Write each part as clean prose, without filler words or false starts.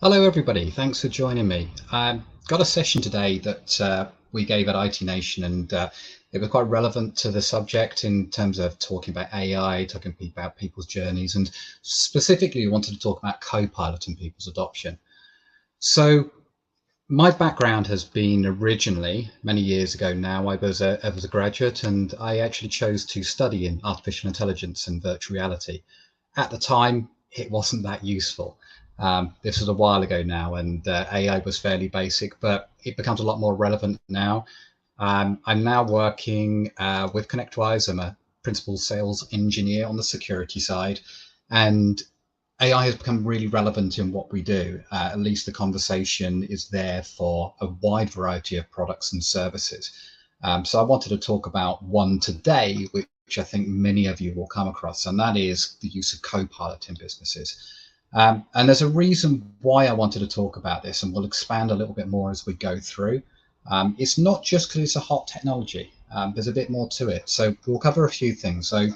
Hello, everybody. Thanks for joining me. I've got a session today that we gave at IT Nation, and it was quite relevant to the subject in terms of talking about AI, talking about people's journeys, and specifically, we wanted to talk about Copilot and people's adoption. So, my background has been originally many years ago now. I was a graduate, and I actually chose to study in artificial intelligence and virtual reality. At the time, it wasn't that useful. This was a while ago now, and AI was fairly basic, but it becomes a lot more relevant now. I'm now working with ConnectWise. I'm a principal sales engineer on the security side, and AI has become really relevant in what we do. At least the conversation is there for a wide variety of products and services. So I wanted to talk about one today, which I think many of you will come across, and that is the use of Copilot in businesses. And there's a reason why I wanted to talk about this, and we'll expand a little bit more as we go through. It's not just because it's a hot technology. There's a bit more to it. So we'll cover a few things. So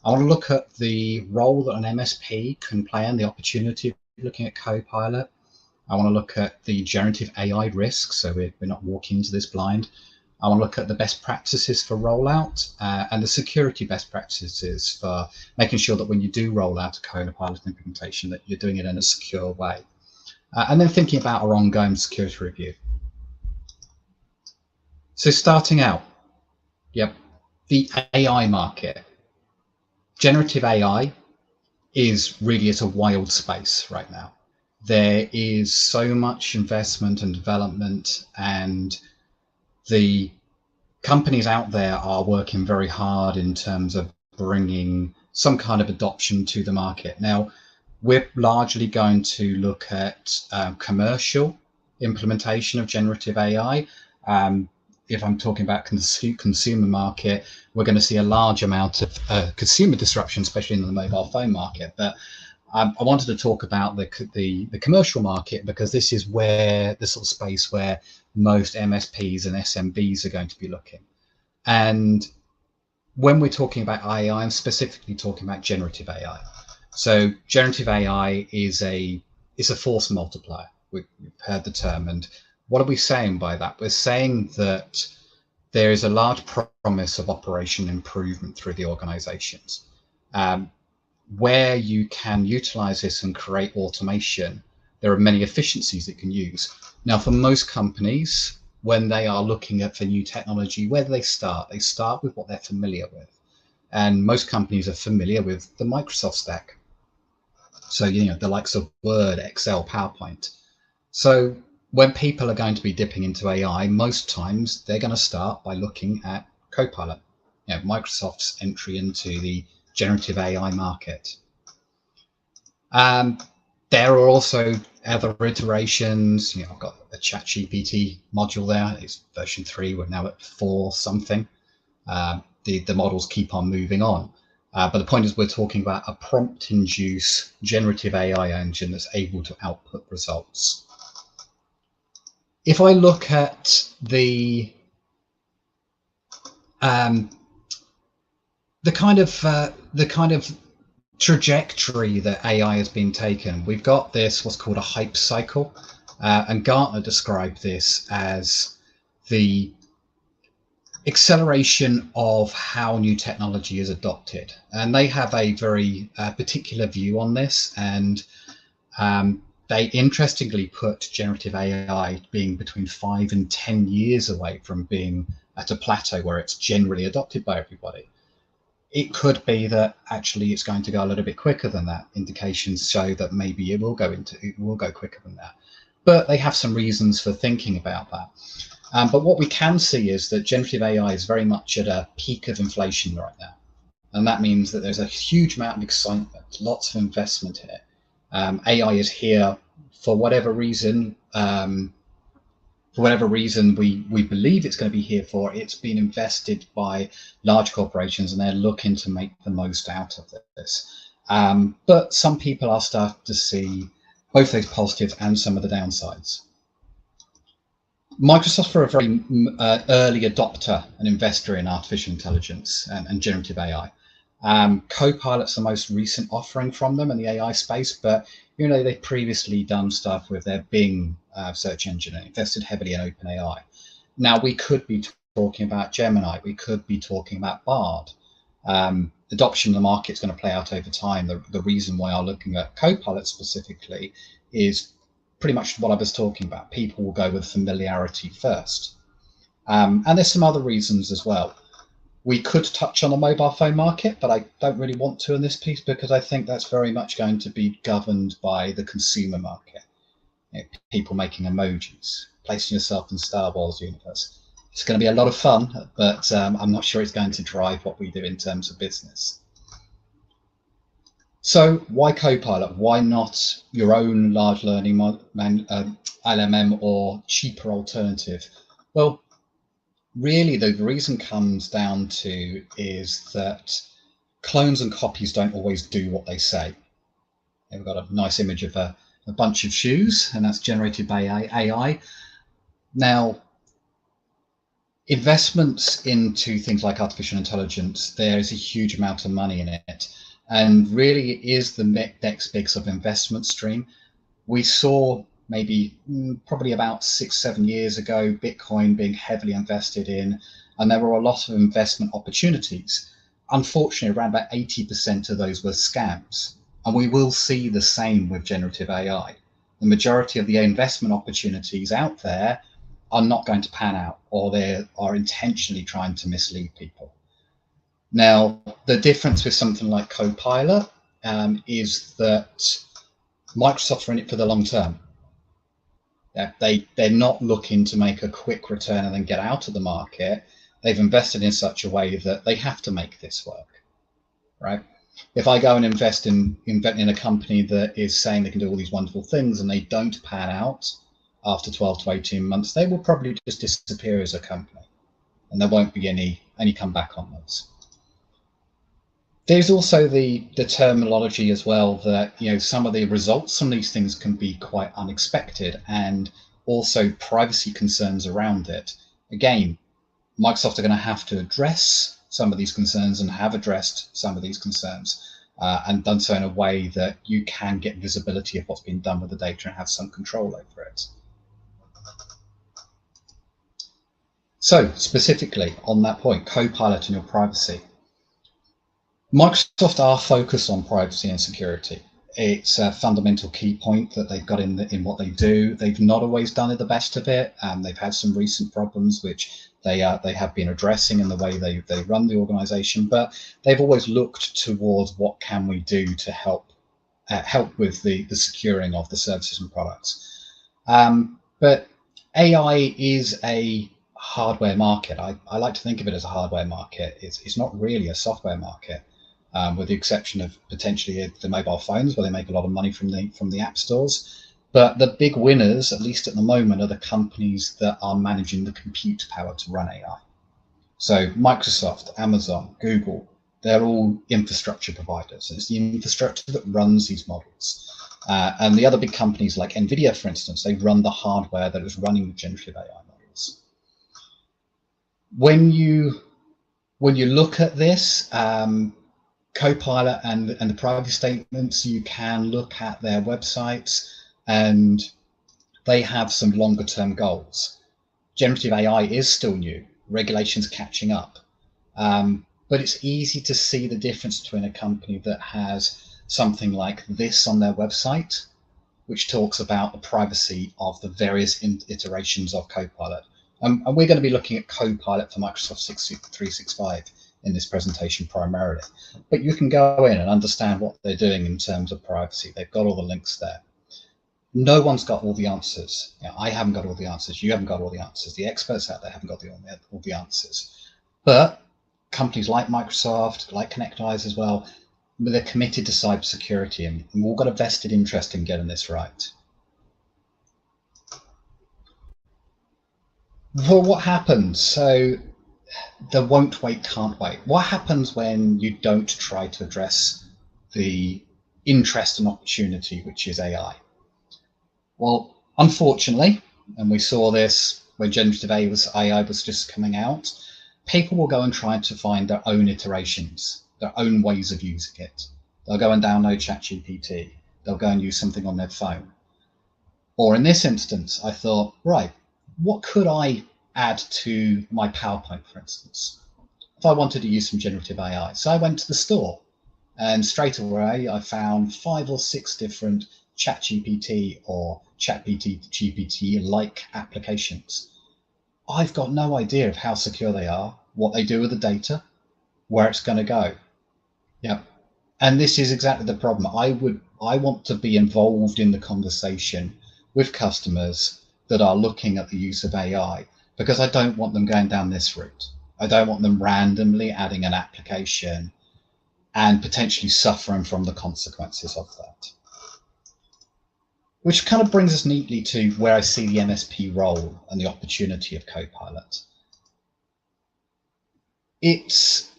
I want to look at the role that an MSP can play and the opportunity of looking at Copilot. I want to look at the generative AI risks, so we're not walking into this blind. I want to look at the best practices for rollout and the security best practices for making sure that when you do roll out a Copilot implementation, that you're doing it in a secure way. And then thinking about our ongoing security review. So starting out, yep, the AI market. Generative AI is really at a wild space right now. There is so much investment and development, and the companies out there are working very hard in terms of bringing some kind of adoption to the market. Now, we're largely going to look at commercial implementation of generative AI. If I'm talking about consumer market, we're going to see a large amount of consumer disruption, especially in the mobile phone market. But I wanted to talk about the commercial market because this is where the sort of space where most MSPs and SMBs are going to be looking. And when we're talking about AI, I'm specifically talking about generative AI. So generative AI is a force multiplier. We've heard the term, and what are we saying by that? We're saying that there is a large promise of operation improvement through the organizations. Where you can utilize this and create automation, there are many efficiencies it can use. Now, for most companies, when they are looking at the new technology, where do they start? They start with what they're familiar with. And most companies are familiar with the Microsoft stack. So, the likes of Word, Excel, PowerPoint. So when people are going to be dipping into AI, most times they're going to start by looking at Copilot, Microsoft's entry into the generative AI market. There are also other iterations. I've got a ChatGPT module there. It's version 3. We're now at 4 something. The models keep on moving on. But the point is, we're talking about a prompt-induced generative AI engine that's able to output results. If I look at the kind of trajectory that AI has been taken, we've got this what's called a hype cycle, and Gartner described this as the acceleration of how new technology is adopted, and they have a very particular view on this, and they interestingly put generative AI being between 5 and 10 years away from being at a plateau where it's generally adopted by everybody. It could be that actually it's going to go a little bit quicker than that. Indications show that maybe it will go quicker than that. But they have some reasons for thinking about that. But what we can see is that generative AI is very much at a peak of inflation right now. And that means that there's a huge amount of excitement, lots of investment in it. AI is here for whatever reason. We believe it's going to be here for, it's been invested by large corporations, and they're looking to make the most out of this. But some people are starting to see both those positives and some of the downsides. Microsoft are a very early adopter and investor in artificial intelligence and generative AI. Copilot's the most recent offering from them in the AI space, but they've previously done stuff with their Bing search engine and invested heavily in OpenAI. Now we could be talking about Gemini, we could be talking about Bard. Adoption in the market is going to play out over time. The reason why I'm looking at Copilot specifically is pretty much what I was talking about. People will go with familiarity first. And there's some other reasons as well. We could touch on the mobile phone market, but I don't really want to in this piece because I think that's very much going to be governed by the consumer market. People making emojis, placing yourself in Star Wars universe. It's going to be a lot of fun, but I'm not sure it's going to drive what we do in terms of business. So why Copilot? Why not your own large learning LMM or cheaper alternative? Well, really, the reason comes down to is that clones and copies don't always do what they say. We've got a nice image of a bunch of shoes, and that's generated by AI. Now, investments into things like artificial intelligence, there is a huge amount of money in it. And really, it is the next big sort of investment stream. We saw probably about 6-7 years ago, Bitcoin being heavily invested in, and there were a lot of investment opportunities. Unfortunately, around about 80% of those were scams. And we will see the same with generative AI. The majority of the investment opportunities out there are not going to pan out, or they are intentionally trying to mislead people. Now, the difference with something like Copilot is that Microsoft are in it for the long term. They're not looking to make a quick return and then get out of the market. They've invested in such a way that they have to make this work, right? If I go and invest in a company that is saying they can do all these wonderful things and they don't pan out after 12 to 18 months, they will probably just disappear as a company, and there won't be any comeback on those. There's also the terminology as well that some of the results from these things can be quite unexpected, and also privacy concerns around it. Again, Microsoft are going to have to address some of these concerns and have addressed some of these concerns and done so in a way that you can get visibility of what's been done with the data and have some control over it. So specifically on that point, Copilot and your privacy. Microsoft are focused on privacy and security. It's a fundamental key point that they've got in what they do. They've not always done it the best of it, and they've had some recent problems which they have been addressing in the way they run the organization. But they've always looked towards what can we do to help with the securing of the services and products. But AI is a hardware market. I like to think of it as a hardware market. It's not really a software market. With the exception of potentially the mobile phones, where they make a lot of money from the app stores. But the big winners, at least at the moment, are the companies that are managing the compute power to run AI. So Microsoft, Amazon, Google, they're all infrastructure providers. It's the infrastructure that runs these models. And the other big companies like NVIDIA, for instance, they run the hardware that is running the generative AI models. When you look at this, Copilot and the privacy statements, you can look at their websites, and they have some longer term goals. Generative AI is still new, regulations catching up, but it's easy to see the difference between a company that has something like this on their website, which talks about the privacy of the various iterations of Copilot. And we're going to be looking at Copilot for Microsoft 365 in this presentation primarily, but you can go in and understand what they're doing in terms of privacy. They've got all the links there. No one's got all the answers. I haven't got all the answers. You haven't got all the answers. The experts out there haven't got all the answers. But companies like Microsoft, like ConnectEyes as well, they're committed to cybersecurity, and we've all got a vested interest in getting this right. Well, what happens? So the won't wait, can't wait. What happens when you don't try to address the interest and opportunity, which is AI? Well, unfortunately, and we saw this when generative AI was just coming out, people will go and try to find their own iterations. their own ways of using it. They'll go and download ChatGPT. They'll go and use something on their phone. Or in this instance, I thought, right, what could I add to my PowerPoint, for instance, if I wanted to use some generative AI? So I went to the store, and straight away I found 5 or 6 different ChatGPT or ChatGPT-like applications. I've got no idea of how secure they are, what they do with the data, where it's going to go. Yeah. And this is exactly the problem. I want to be involved in the conversation with customers that are looking at the use of AI, because I don't want them going down this route. I don't want them randomly adding an application and potentially suffering from the consequences of that. Which kind of brings us neatly to where I see the MSP role and the opportunity of Copilot. It's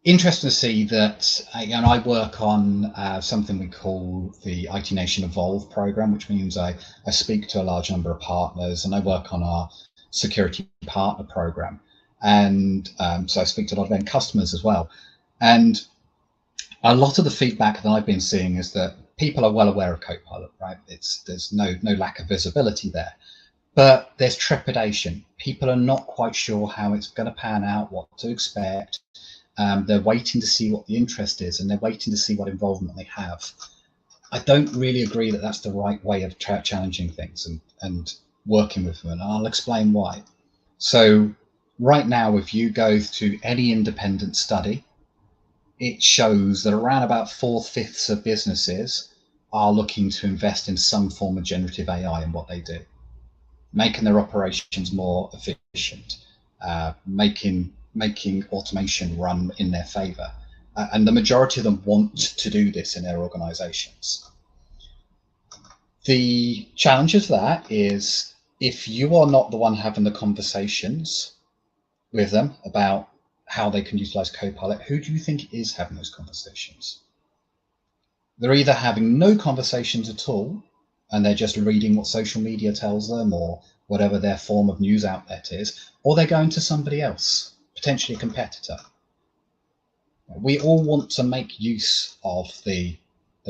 interesting to see that, and I work on something we call the IT Nation Evolve program, which means I speak to a large number of partners, and I work on our security partner program. And so I speak to a lot of end customers as well. And a lot of the feedback that I've been seeing is that people are well aware of Copilot, right? There's no lack of visibility there, but there's trepidation. People are not quite sure how it's going to pan out, what to expect. They're waiting to see what the interest is, and they're waiting to see what involvement they have. I don't really agree that that's the right way of challenging things and working with them, and I'll explain why. So right now, if you go to any independent study, it shows that around about 4/5 of businesses are looking to invest in some form of generative AI in what they do, making their operations more efficient, making automation run in their favor. And the majority of them want to do this in their organizations. The challenge of that is, if you are not the one having the conversations with them about how they can utilize Copilot, who do you think is having those conversations? They're either having no conversations at all, and they're just reading what social media tells them or whatever their form of news outlet is, or they're going to somebody else, potentially a competitor. We all want to make use of the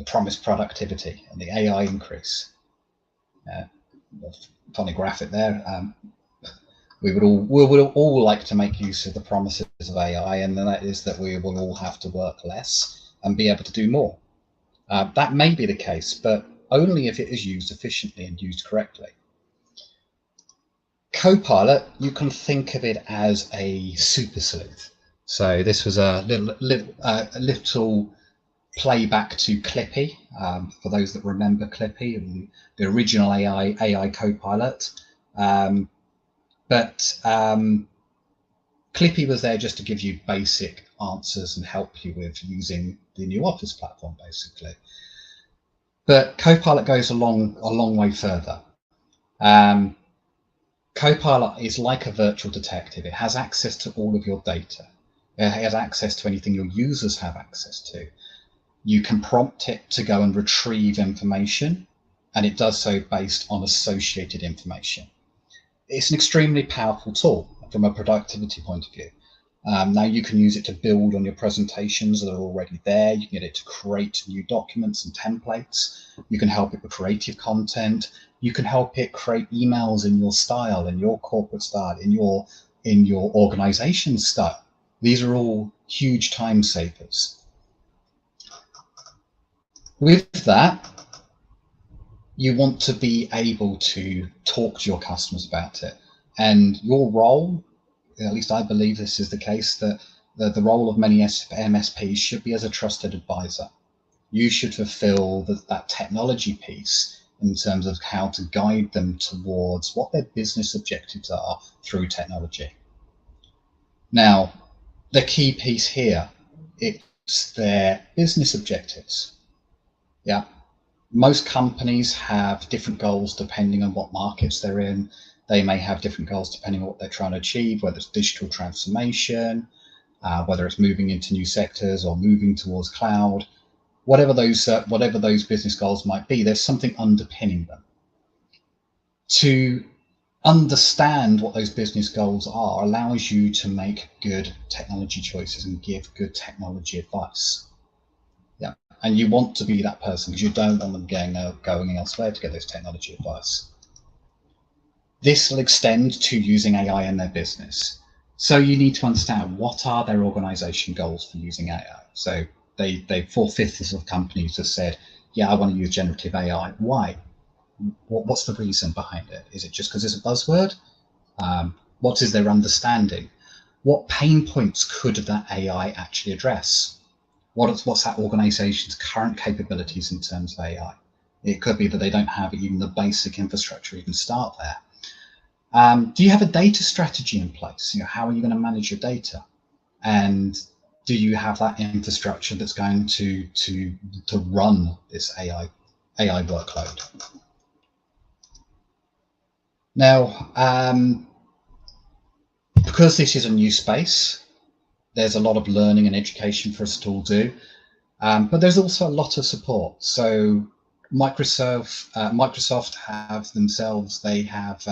promised productivity and the AI increase. Funny graphic there. We would all like to make use of the promises of AI, and that is that we will all have to work less and be able to do more. That may be the case, but only if it is used efficiently and used correctly. Copilot, you can think of it as a super sleuth. So this was a little playback to Clippy, for those that remember Clippy, the original AI Copilot. But Clippy was there just to give you basic answers and help you with using the new Office platform, basically. But Copilot goes a long way further. Copilot is like a virtual detective. It has access to all of your data. It has access to anything your users have access to. You can prompt it to go and retrieve information, and it does so based on associated information. It's an extremely powerful tool from a productivity point of view. Now you can use it to build on your presentations that are already there. You can get it to create new documents and templates. You can help it with creative content. You can help it create emails in your style, in your corporate style, in your organization style. These are all huge time savers. With that, you want to be able to talk to your customers about it. And your role, at least I believe this is the case, that the role of many MSPs should be as a trusted advisor. You should fulfill that technology piece in terms of how to guide them towards what their business objectives are through technology. Now, the key piece here, it's their business objectives. Yeah. Most companies have different goals depending on what markets they're in. They may have different goals depending on what they're trying to achieve, whether it's digital transformation, whether it's moving into new sectors or moving towards cloud. Whatever those business goals might be, there's something underpinning them. To understand what those business goals are allows you to make good technology choices and give good technology advice. Yeah, and you want to be that person because you don't want them going elsewhere to get this technology advice. This will extend to using AI in their business. So you need to understand what are their organization goals for using AI. So they 4/5 of companies have said, yeah, I want to use generative AI. Why? What's the reason behind it? Is it just because it's a buzzword? What is their understanding? What pain points could that AI actually address? What's that organization's current capabilities in terms of AI? It could be that they don't have even the basic infrastructure even start there. Do you have a data strategy in place? How are you going to manage your data? And do you have that infrastructure that's going to run this AI workload? Now, because this is a new space, there's a lot of learning and education for us to all do, but there's also a lot of support. So Microsoft have themselves, they have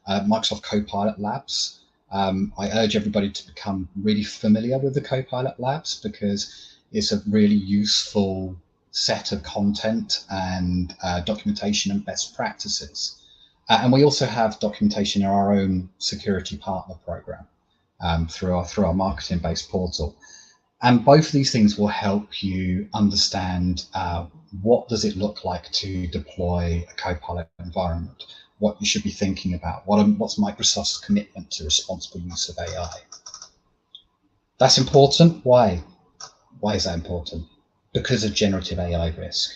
Microsoft Copilot Labs. I urge everybody to become really familiar with the Copilot Labs because it's a really useful set of content and documentation and best practices. And we also have documentation in our own security partner program through our marketing-based portal. And both of these things will help you understand what does it look like to deploy a Copilot environment, what you should be thinking about, what's Microsoft's commitment to responsible use of AI. That's important. Why? Why is that important? Because of generative AI risk.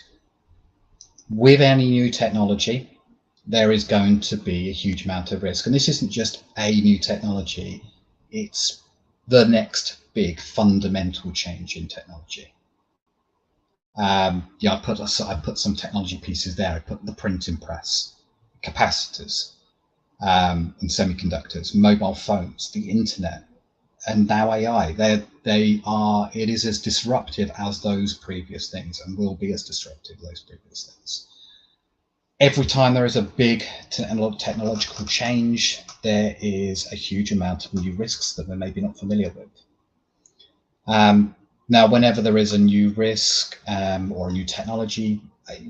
With any new technology, there is going to be a huge amount of risk. And this isn't just a new technology, it's the next big fundamental change in technology. I put some technology pieces there. I put the printing press, capacitors, and semiconductors, mobile phones, the internet, and now AI. It is as disruptive as those previous things and will be as disruptive as those previous things. Every time there is a big technological change, there is a huge amount of new risks that we're maybe not familiar with. Now, whenever there is a new risk or a new technology,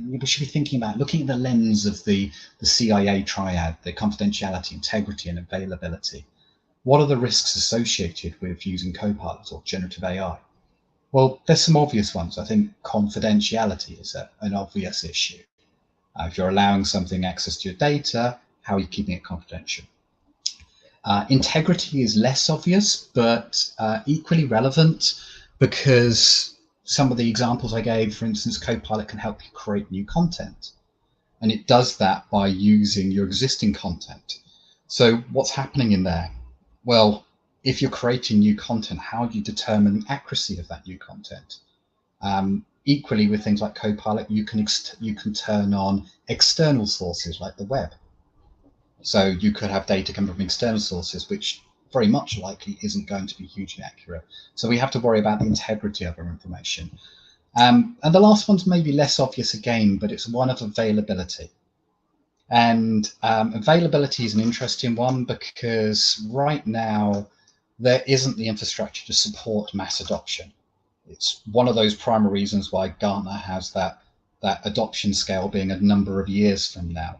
we should be thinking about looking at the lens of the CIA triad, the confidentiality, integrity, and availability. What are the risks associated with using Copilot or generative AI? Well, there's some obvious ones. I think confidentiality is an obvious issue. If you're allowing something access to your data, how are you keeping it confidential? Integrity is less obvious, but equally relevant because some of the examples I gave, for instance, Copilot can help you create new content. And it does that by using your existing content. So what's happening in there? Well, if you're creating new content, how do you determine the accuracy of that new content? Equally, with things like Copilot, you can turn on external sources like the web. So you could have data coming from external sources, which very much likely isn't going to be hugely accurate. So we have to worry about the integrity of our information. And the last one's maybe less obvious again, but it's one of availability. And availability is an interesting one because right now there isn't the infrastructure to support mass adoption. It's one of those primary reasons why Gartner has that adoption scale being a number of years from now.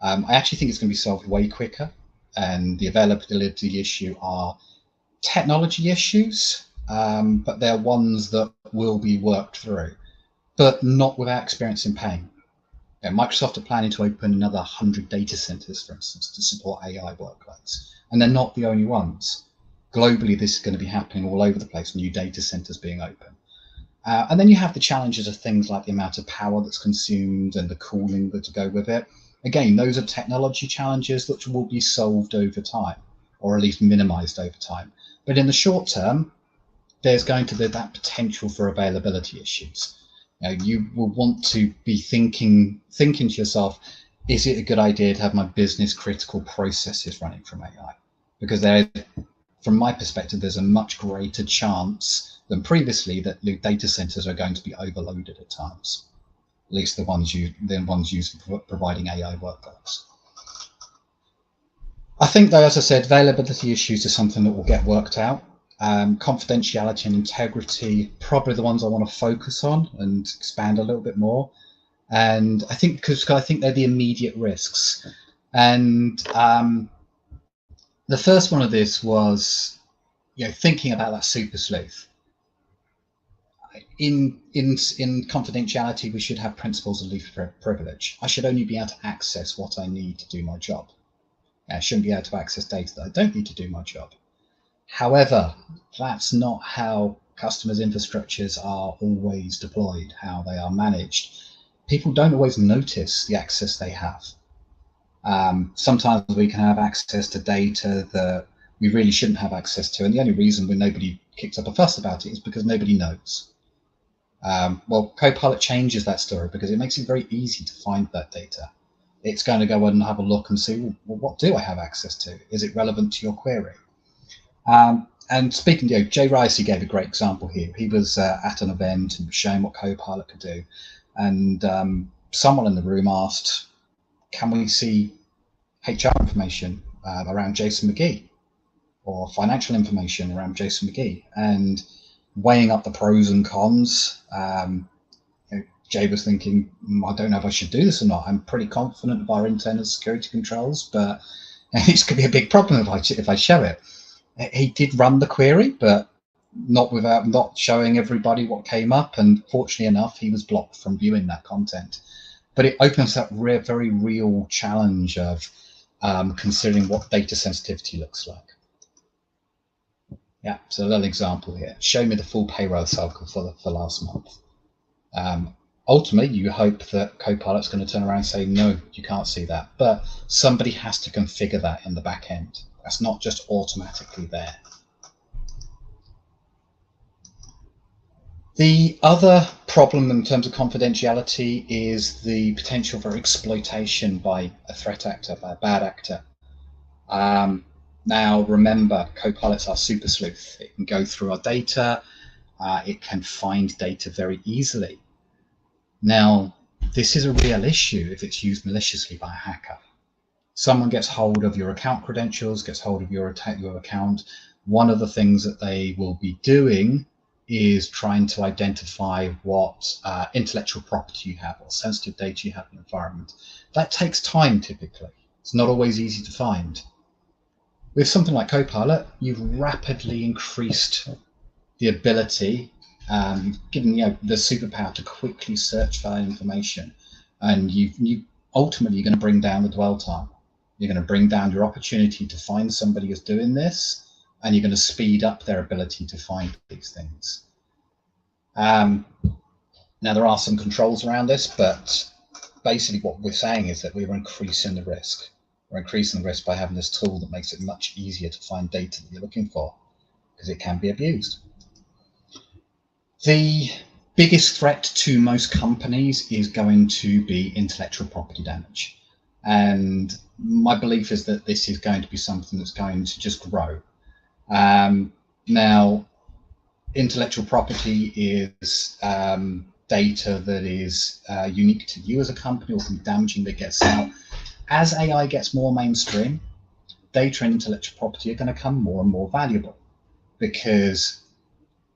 I actually think it's going to be solved way quicker, and the availability issue are technology issues, but they're ones that will be worked through, but not without experiencing pain. Microsoft are planning to open another 100 data centers, for instance, to support AI workloads, and they're not the only ones. Globally, this is going to be happening all over the place, new data centers being open. And then you have the challenges of things like the amount of power that's consumed and the cooling that to go with it. Again, those are technology challenges which will be solved over time, or at least minimized over time. But in the short term, there's going to be that potential for availability issues. You will want to be thinking to yourself, is it a good idea to have my business critical processes running from AI? Because from my perspective, there's a much greater chance than previously that the data centers are going to be overloaded at times. At least the ones used for providing AI workloads. I think, though, as I said, availability issues are something that will get worked out. Confidentiality and integrity, probably the ones I want to focus on and expand a little bit more. And I think because I think they're the immediate risks. And the first one of this was, thinking about that super sleuth. In confidentiality, we should have principles of least privilege. I should only be able to access what I need to do my job. I shouldn't be able to access data that I don't need to do my job. However, that's not how customers' infrastructures are always deployed, how they are managed. People don't always notice the access they have. Sometimes we can have access to data that we really shouldn't have access to, and the only reason when nobody kicks up a fuss about it is because nobody knows. Well, Copilot changes that story because it makes it very easy to find that data. It's going to go and have a look and see, well, what do I have access to? Is it relevant to your query? And speaking, Jay Rice, he gave a great example here. He was at an event and was showing what Copilot could do. And someone in the room asked, can we see HR information around Jason McGee or financial information around Jason McGee? And weighing up the pros and cons, Jay was thinking, I don't know if I should do this or not. I'm pretty confident of our internal security controls, but this could be a big problem if I show it. He did run the query, but not showing everybody what came up. And fortunately enough, he was blocked from viewing that content. But it opens up a very real challenge of considering what data sensitivity looks like. Yeah, so a little example here. Show me the full payroll cycle for last month. Ultimately, you hope that Copilot's going to turn around and say, no, you can't see that. But somebody has to configure that in the back end. That's not just automatically there. The other problem in terms of confidentiality is the potential for exploitation by a threat actor, by a bad actor. Now, remember, Copilots are super sleuth. It can go through our data. It can find data very easily. Now, this is a real issue if it's used maliciously by a hacker. Someone gets hold of your account credentials, gets hold of your account. One of the things that they will be doing is trying to identify what intellectual property you have or sensitive data you have in the environment. That takes time typically. It's not always easy to find. With something like Copilot, you've rapidly increased the ability, given the superpower to quickly search for that information, and you ultimately you're going to bring down the dwell time. You're going to bring down your opportunity to find somebody who's doing this, and you're going to speed up their ability to find these things. Now, there are some controls around this, but basically what we're saying is that we're increasing the risk. We're increasing the risk by having this tool that makes it much easier to find data that you're looking for, because it can be abused. The biggest threat to most companies is going to be intellectual property damage. And my belief is that this is going to be something that's going to just grow. Now, intellectual property is data that is unique to you as a company or can be damaging that gets out. As AI gets more mainstream, data and intellectual property are going to become more and more valuable because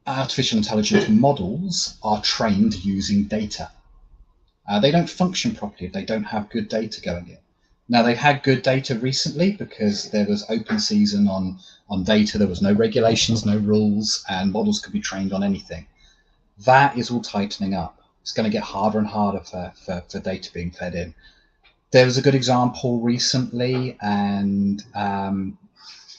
artificial intelligence models are trained using data. They don't function properly if they don't have good data going in. Now, they've had good data recently because there was open season on data. There was no regulations, no rules, and models could be trained on anything. That is all tightening up. It's going to get harder and harder for data being fed in. There was a good example recently, and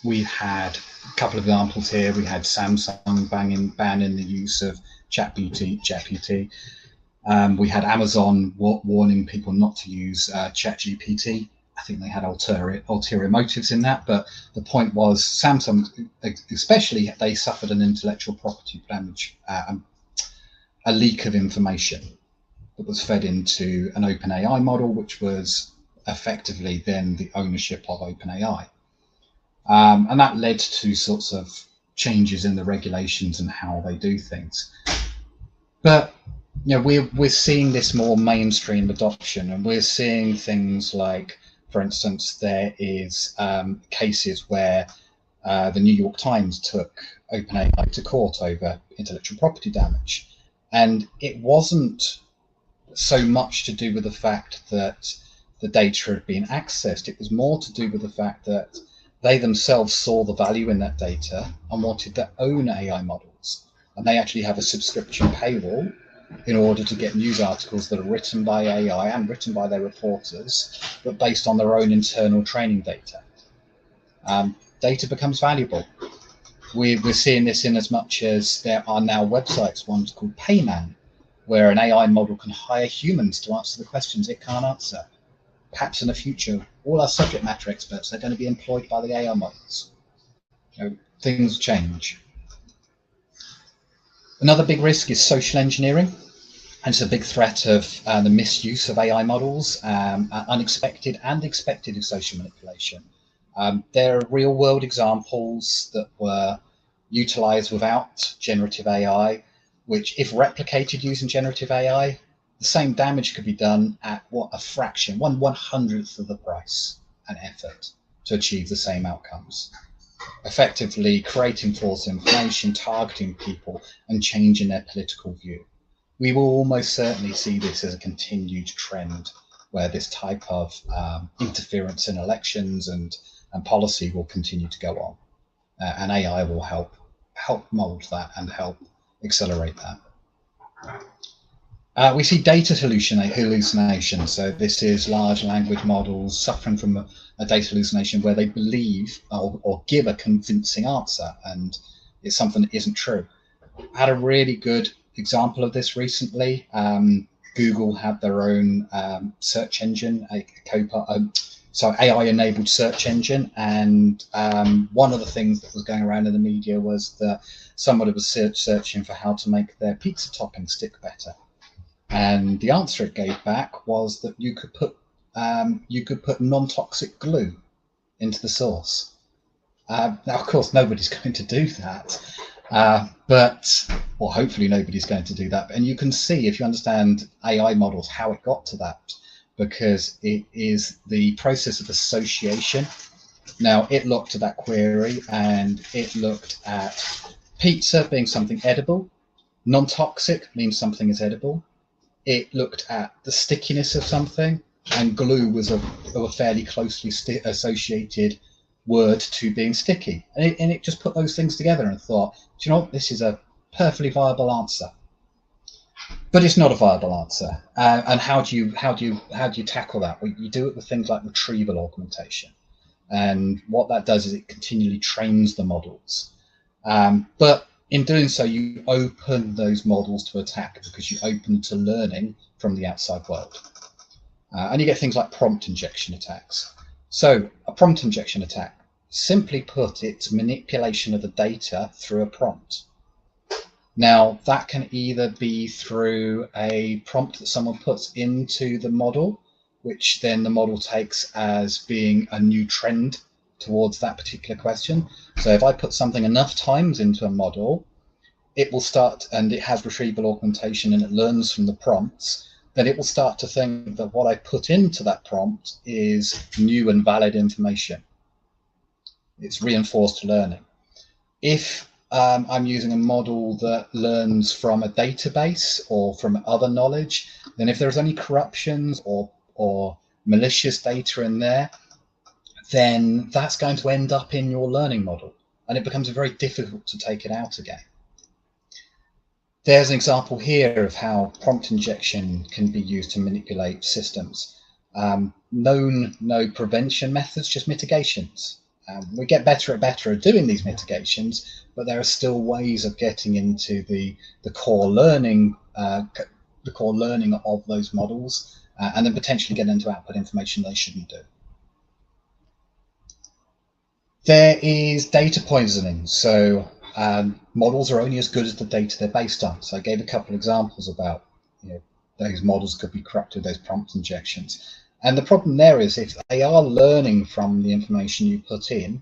we've had a couple of examples here. We had Samsung banning the use of ChatGPT. We had Amazon warning people not to use ChatGPT. I think they had ulterior motives in that, but the point was Samsung, especially, they suffered an intellectual property damage, a leak of information that was fed into an OpenAI model, which was effectively then the ownership of OpenAI. And that led to sorts of changes in the regulations and how they do things. But we're seeing this more mainstream adoption, and we're seeing things like For instance, there is cases where the New York Times took OpenAI to court over intellectual property damage. And it wasn't so much to do with the fact that the data had been accessed. It was more to do with the fact that they themselves saw the value in that data and wanted their own AI models. And they actually have a subscription paywall in order to get news articles that are written by AI and written by their reporters, but based on their own internal training data. Data becomes valuable. We're seeing this in as much as there are now websites, one's called Payman, where an AI model can hire humans to answer the questions it can't answer. Perhaps in the future, all our subject matter experts are going to be employed by the AI models. Things change. Another big risk is social engineering. And it's a big threat of the misuse of AI models, unexpected and expected social manipulation. There are real world examples that were utilized without generative AI, which if replicated using generative AI, the same damage could be done at a fraction, 1/100th of the price and effort to achieve the same outcomes. Effectively creating false information, targeting people and changing their political view. We will almost certainly see this as a continued trend where this type of interference in elections and policy will continue to go on. And AI will help mold that and help accelerate that. We see data hallucination. So this is large language models suffering from a data hallucination where they believe or give a convincing answer, and it's something that isn't true. I had a really good example of this recently. Google had their own search engine, AI-enabled search engine, and one of the things that was going around in the media was that somebody was searching for how to make their pizza topping stick better, and the answer it gave back was that you could put non-toxic glue into the sauce. Now, of course, nobody's going to do that. Or hopefully nobody's going to do that. And you can see, if you understand AI models, how it got to that, because it is the process of association. Now, it looked at that query and it looked at pizza being something edible. Non-toxic means something is edible. It looked at the stickiness of something, and glue was a fairly closely associated word to being sticky, and it just put those things together and thought, do you know what, this is a perfectly viable answer. But it's not a viable answer. And how do you tackle that? Well, you do it with things like retrieval augmentation, and what that does is it continually trains the models. But in doing so, you open those models to attack because you open to learning from the outside world, and you get things like prompt injection attacks. So a prompt injection attack, simply put, it's manipulation of the data through a prompt. Now, that can either be through a prompt that someone puts into the model, which then the model takes as being a new trend towards that particular question. So if I put something enough times into a model, it will start, and it has retrieval augmentation and it learns from the prompts, then it will start to think that what I put into that prompt is new and valid information. It's reinforced learning. If I'm using a model that learns from a database or from other knowledge, then if there's any corruptions or malicious data in there, then that's going to end up in your learning model, and it becomes very difficult to take it out again. There's an example here of how prompt injection can be used to manipulate systems. No prevention methods, just mitigations. We get better at doing these mitigations, but there are still ways of getting into the core learning of those models, and then potentially get into output information they shouldn't do. There is data poisoning. So models are only as good as the data they're based on. So I gave a couple of examples about those models could be corrupted, those prompt injections. And the problem there is if they are learning from the information you put in,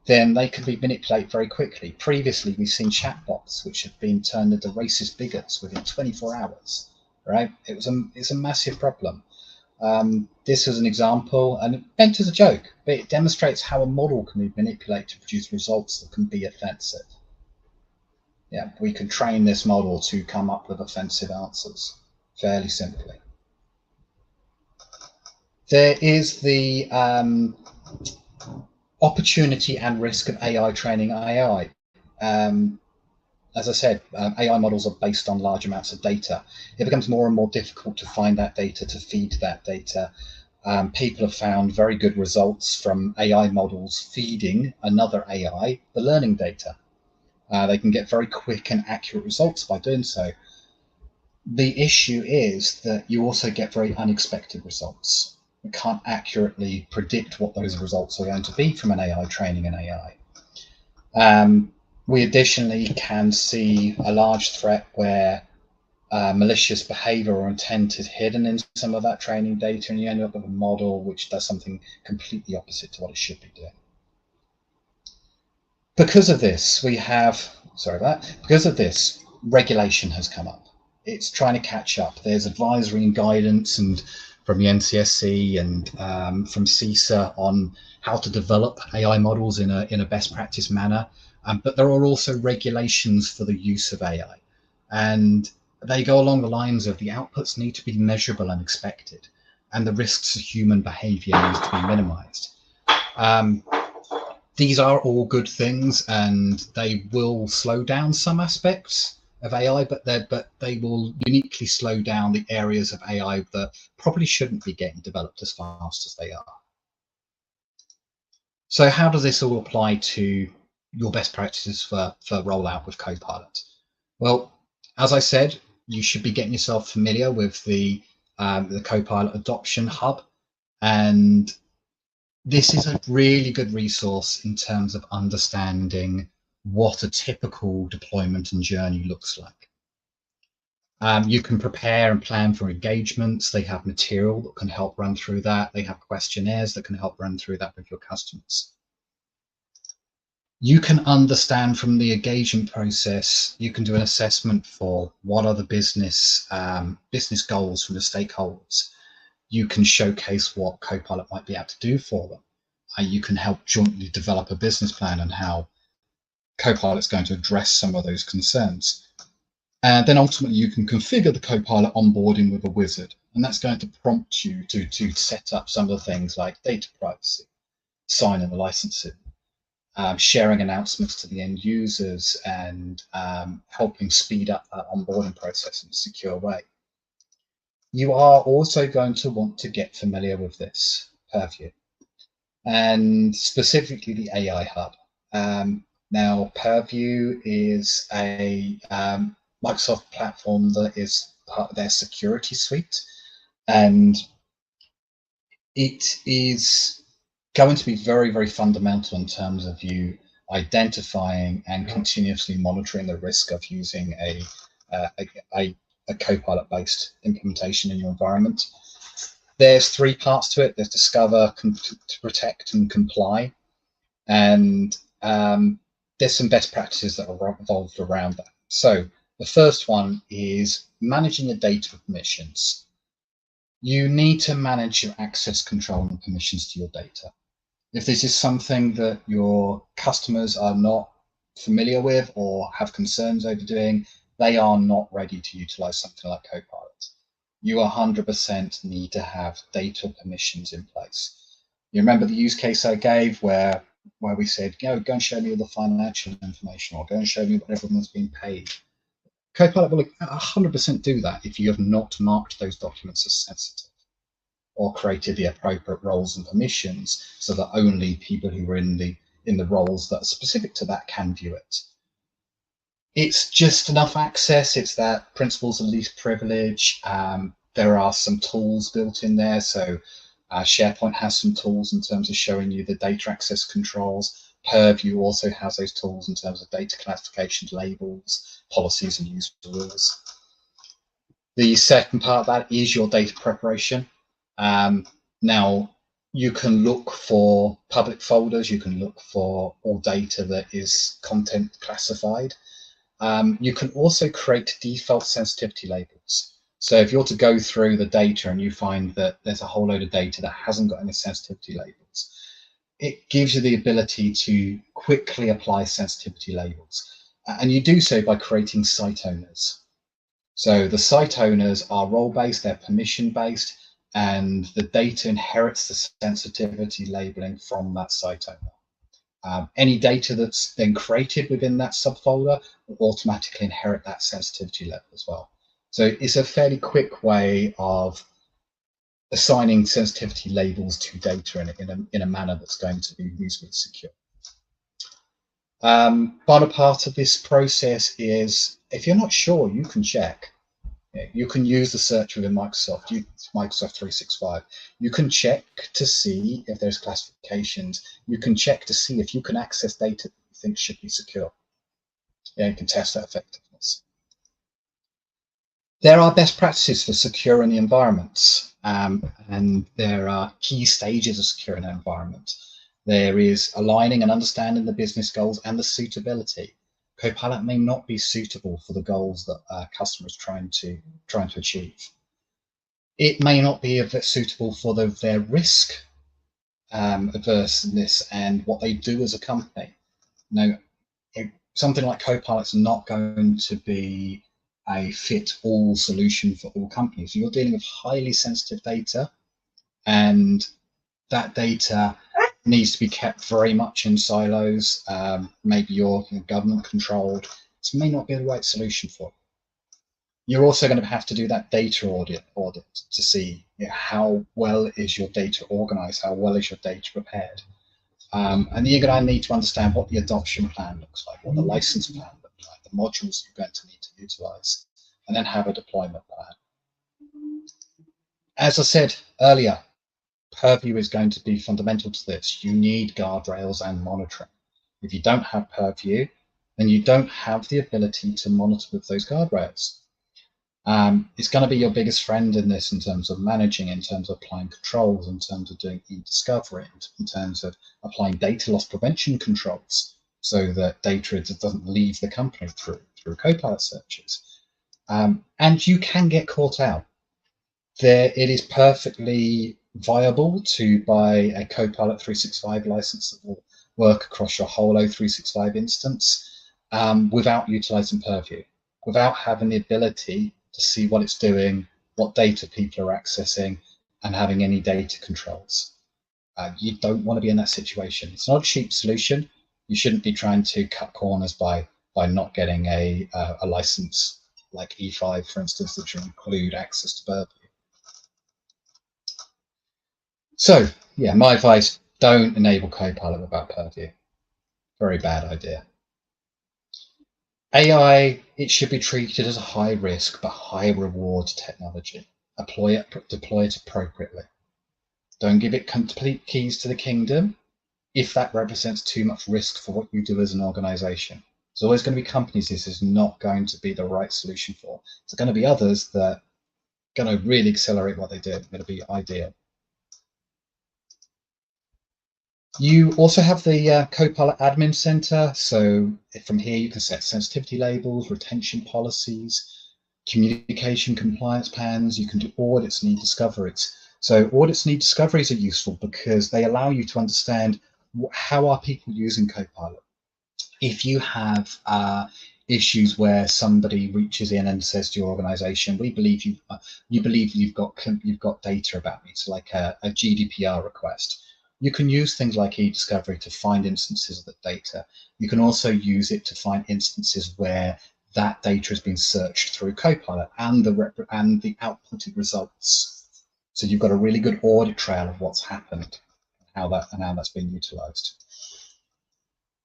then they can be manipulated very quickly. Previously, we've seen chatbots which have been turned into racist bigots within 24 hours, right? It's a massive problem. This is an example, and it's meant as a joke, but it demonstrates how a model can be manipulated to produce results that can be offensive. Yeah, we can train this model to come up with offensive answers fairly simply. There is the opportunity and risk of AI training AI. As I said, AI models are based on large amounts of data. It becomes more and more difficult to find that data, to feed that data. People have found very good results from AI models feeding another AI the learning data. They can get very quick and accurate results by doing so. The issue is that you also get very unexpected results. You can't accurately predict what those results are going to be from an AI training an AI. We additionally can see a large threat where malicious behavior or intent is hidden in some of that training data, and you end up with a model which does something completely opposite to what it should be doing. Because of this, regulation has come up. It's trying to catch up. There's advisory and guidance and from the NCSC and from CISA on how to develop AI models in a best practice manner. But there are also regulations for the use of AI. And they go along the lines of the outputs need to be measurable and expected, and the risks of human behavior needs to be minimized. These are all good things, and they will slow down some aspects of AI, but they will uniquely slow down the areas of AI that probably shouldn't be getting developed as fast as they are. So how does this all apply to your best practices for rollout with Copilot? Well, as I said, you should be getting yourself familiar with the Copilot Adoption Hub, and this is a really good resource in terms of understanding what a typical deployment and journey looks like. You can prepare and plan for engagements. They have material that can help run through that. They have questionnaires that can help run through that with your customers. You can understand from the engagement process, you can do an assessment for what are the business goals from the stakeholders. You can showcase what Copilot might be able to do for them. You can help jointly develop a business plan and how Copilot's going to address some of those concerns. And then ultimately you can configure the Copilot onboarding with a wizard, and that's going to prompt you to set up some of the things like data privacy, signing the licensing, sharing announcements to the end users, and helping speed up that onboarding process in a secure way. You are also going to want to get familiar with this Purview, and specifically the AI Hub. Now, Purview is a Microsoft platform that is part of their security suite, and it is going to be very, very fundamental in terms of you identifying and continuously monitoring the risk of using a Copilot-based implementation in your environment. There's three parts to it. There's discover, to protect, and comply. And there's some best practices that are evolved around that. So the first one is managing your data permissions. You need to manage your access control and permissions to your data. If this is something that your customers are not familiar with or have concerns over doing, they are not ready to utilize something like Copilot. You 100% need to have data permissions in place. You remember the use case I gave where we said, go and show me all the financial information, or go and show me what everyone's been paid. Copilot will 100% do that if you have not marked those documents as sensitive or created the appropriate roles and permissions so that only people who are in the roles that are specific to that can view it. It's just enough access. It's that principles of least privilege. There are some tools built in there. So SharePoint has some tools in terms of showing you the data access controls. Purview also has those tools in terms of data classification, labels, policies, and user rules. The second part of that is your data preparation. Now, you can look for public folders. You can look for all data that is content classified. You can also create default sensitivity labels. So if you're to go through the data and you find that there's a whole load of data that hasn't got any sensitivity labels, it gives you the ability to quickly apply sensitivity labels. And you do so by creating site owners. So the site owners are role-based, they're permission-based, and the data inherits the sensitivity labeling from that site owner. Any data that's then created within that subfolder will automatically inherit that sensitivity level as well. So it's a fairly quick way of assigning sensitivity labels to data in a manner that's going to be reasonably secure. Final part of this process is, if you're not sure, you can check. You can use the search within Microsoft 365. You can check to see if there's classifications. You can check to see if you can access data that you think should be secure. You can test that effectiveness. There are best practices for securing the environments, and there are key stages of securing an environment. There is aligning and understanding the business goals and the suitability. Copilot may not be suitable for the goals that a customer is trying to achieve. It may not be suitable for their risk averseness and what they do as a company. Now, something like Copilot's not going to be a fit-all solution for all companies. You're dealing with highly sensitive data, and that data needs to be kept very much in silos. Maybe you're government controlled. This may not be the right solution for it. You're also going to have to do that data audit to see how well is your data organized, how well is your data prepared. And you're going to need to understand what the adoption plan looks like, what the license plan looks like, the modules you're going to need to utilize, and then have a deployment plan. As I said earlier, Purview is going to be fundamental to this. You need guardrails and monitoring. If you don't have Purview, then you don't have the ability to monitor with those guardrails. It's going to be your biggest friend in this, in terms of managing, in terms of applying controls, in terms of doing e-discovery, in terms of applying data loss prevention controls, so that data doesn't leave the company through Copilot searches. And you can get caught out. It is perfectly viable to buy a Copilot 365 license that will work across your whole O365 instance without utilizing Purview, without having the ability to see what it's doing, what data people are accessing, and having any data controls. You don't want to be in that situation. It's not a cheap solution. You shouldn't be trying to cut corners by not getting a license like E5, for instance, that should include access to Purview. So, yeah, my advice, don't enable Copilot without Purview. Very bad idea. AI, it should be treated as a high risk but high reward technology. Deploy it appropriately. Don't give it complete keys to the kingdom if that represents too much risk for what you do as an organization. There's always going to be companies this is not going to be the right solution for. There's going to be others that are going to really accelerate what they do. It's going to be ideal. You also have the Copilot Admin Center. So from here, you can set sensitivity labels, retention policies, communication compliance plans. You can do audits and e-discoveries. So audits and e-discoveries are useful because they allow you to understand how are people using Copilot. If you have issues where somebody reaches in and says to your organization, we believe you've got data about me, so like a GDPR request. You can use things like e-discovery to find instances of the data. You can also use it to find instances where that data has been searched through Copilot and the outputted results. So you've got a really good audit trail of what's happened, how that's been utilized.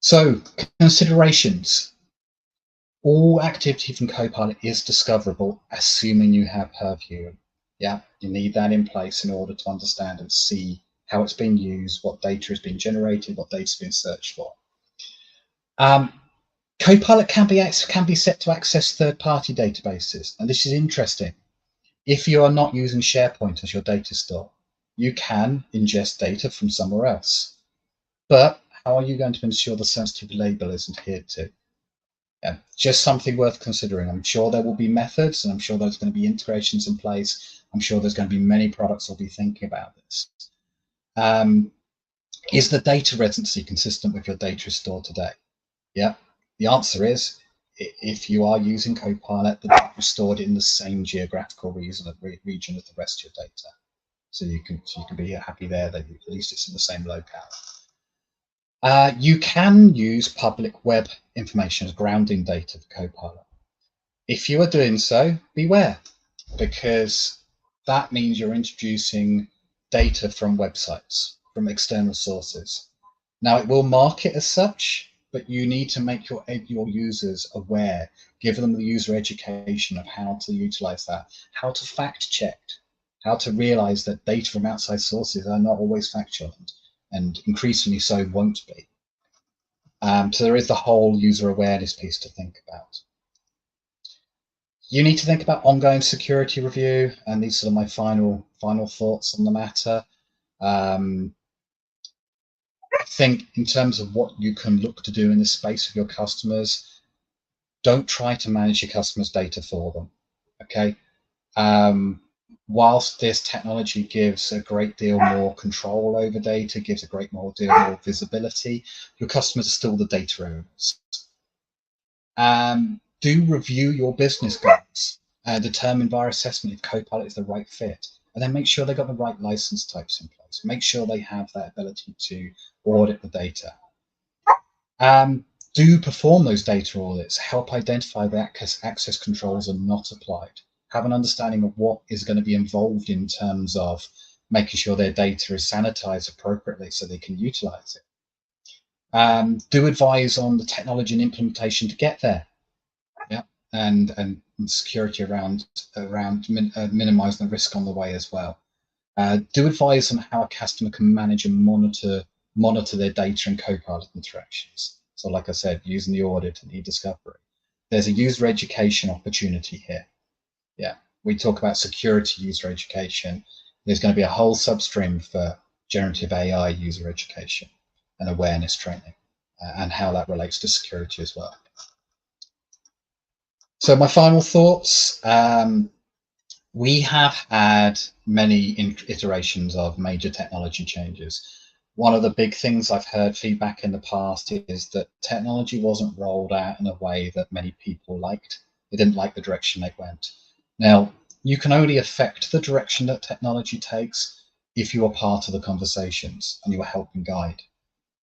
So considerations. All activity from Copilot is discoverable, assuming you have Purview. Yeah, you need that in place in order to understand and see how it's being used, what data has been generated, what data has been searched for. Copilot can be set to access third-party databases, and this is interesting. If you are not using SharePoint as your data store, you can ingest data from somewhere else. But how are you going to ensure the sensitive label is adhered to? Yeah, just something worth considering. I'm sure there will be methods, and I'm sure there's going to be integrations in place. I'm sure there's going to be many products that'll be thinking about this. Is the data residency consistent with your data stored today? Yeah, the answer is if you are using Copilot, the data is stored in the same geographical region as the rest of your data. So you can be happy there that at least it's in the same locale. You can use public web information as grounding data for Copilot. If you are doing so, beware, because that means you're introducing data from websites, from external sources. Now, it will mark it as such, but you need to make your users aware, give them the user education of how to utilize that, how to fact check, how to realize that data from outside sources are not always factual, and increasingly so won't be. So there is the whole user awareness piece to think about. You need to think about ongoing security review, and these are my final thoughts on the matter. I think in terms of what you can look to do in this space with your customers, don't try to manage your customers' data for them. Okay. Whilst this technology gives a great deal more control over data, gives a great deal more visibility, your customers are still the data owners. Do review your business goals, determine via assessment if Copilot is the right fit, and then make sure they've got the right license types in place. Make sure they have that ability to audit the data. Do perform those data audits, help identify the access controls are not applied, have an understanding of what is going to be involved in terms of making sure their data is sanitized appropriately so they can utilize it. Do advise on the technology and implementation to get there. Yeah, and security around minimizing the risk on the way as well. Do advise on how a customer can manage and monitor their data and Copilot interactions. So like I said, using the audit and e-discovery. There's a user education opportunity here. Yeah, we talk about security user education. There's going to be a whole substream for generative AI user education and awareness training, and how that relates to security as well. So my final thoughts, we have had many iterations of major technology changes. One of the big things I've heard feedback in the past is that technology wasn't rolled out in a way that many people liked. They didn't like the direction it went. Now, you can only affect the direction that technology takes if you are part of the conversations and you are helping guide.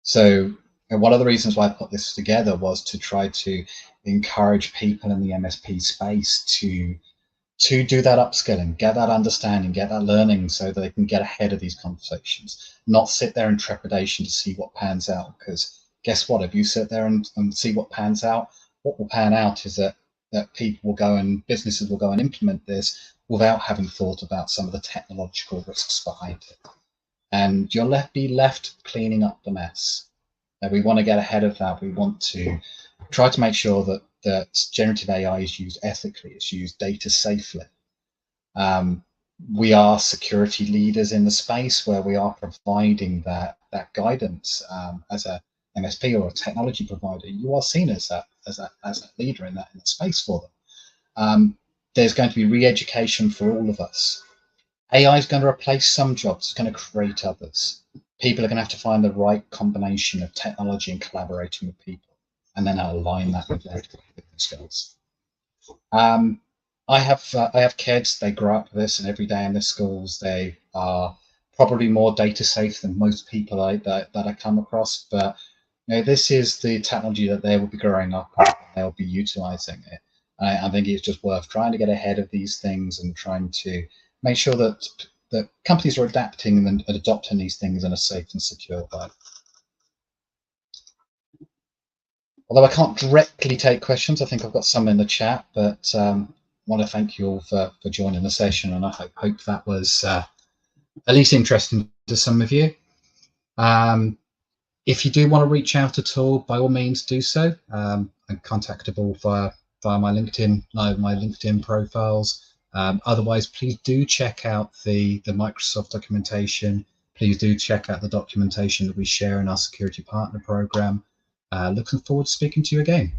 So one of the reasons why I put this together was to try to encourage people in the MSP space to do that upskilling, get that understanding, get that learning so that they can get ahead of these conversations, not sit there in trepidation to see what pans out. Because guess what? If you sit there and see what pans out, what will pan out is that people will go and businesses will go and implement this without having thought about some of the technological risks behind it. And you'll be left cleaning up the mess. And we want to get ahead of that. We want to try to make sure that generative AI is used ethically, it's used data safely. We are security leaders in the space where we are providing that guidance as a MSP or a technology provider. You are seen as a leader in that space for them. There's going to be re-education for all of us. AI is going to replace some jobs, it's going to create others. People are going to have to find the right combination of technology and collaborating with people, and then align that with their skills. I have kids. They grow up with this, and every day in their schools, they are probably more data safe than most people that I come across. But this is the technology that they will be growing up with. They'll be utilizing it. I think it's just worth trying to get ahead of these things and trying to make sure that companies are adapting and adopting these things in a safe and secure way. Although I can't directly take questions, I think I've got some in the chat, but I want to thank you all for joining the session, and I hope that was at least interesting to some of you. If you do want to reach out at all, by all means do so. I'm contactable via my LinkedIn profiles. Otherwise, please do check out the Microsoft documentation. Please do check out the documentation that we share in our security partner program. Looking forward to speaking to you again.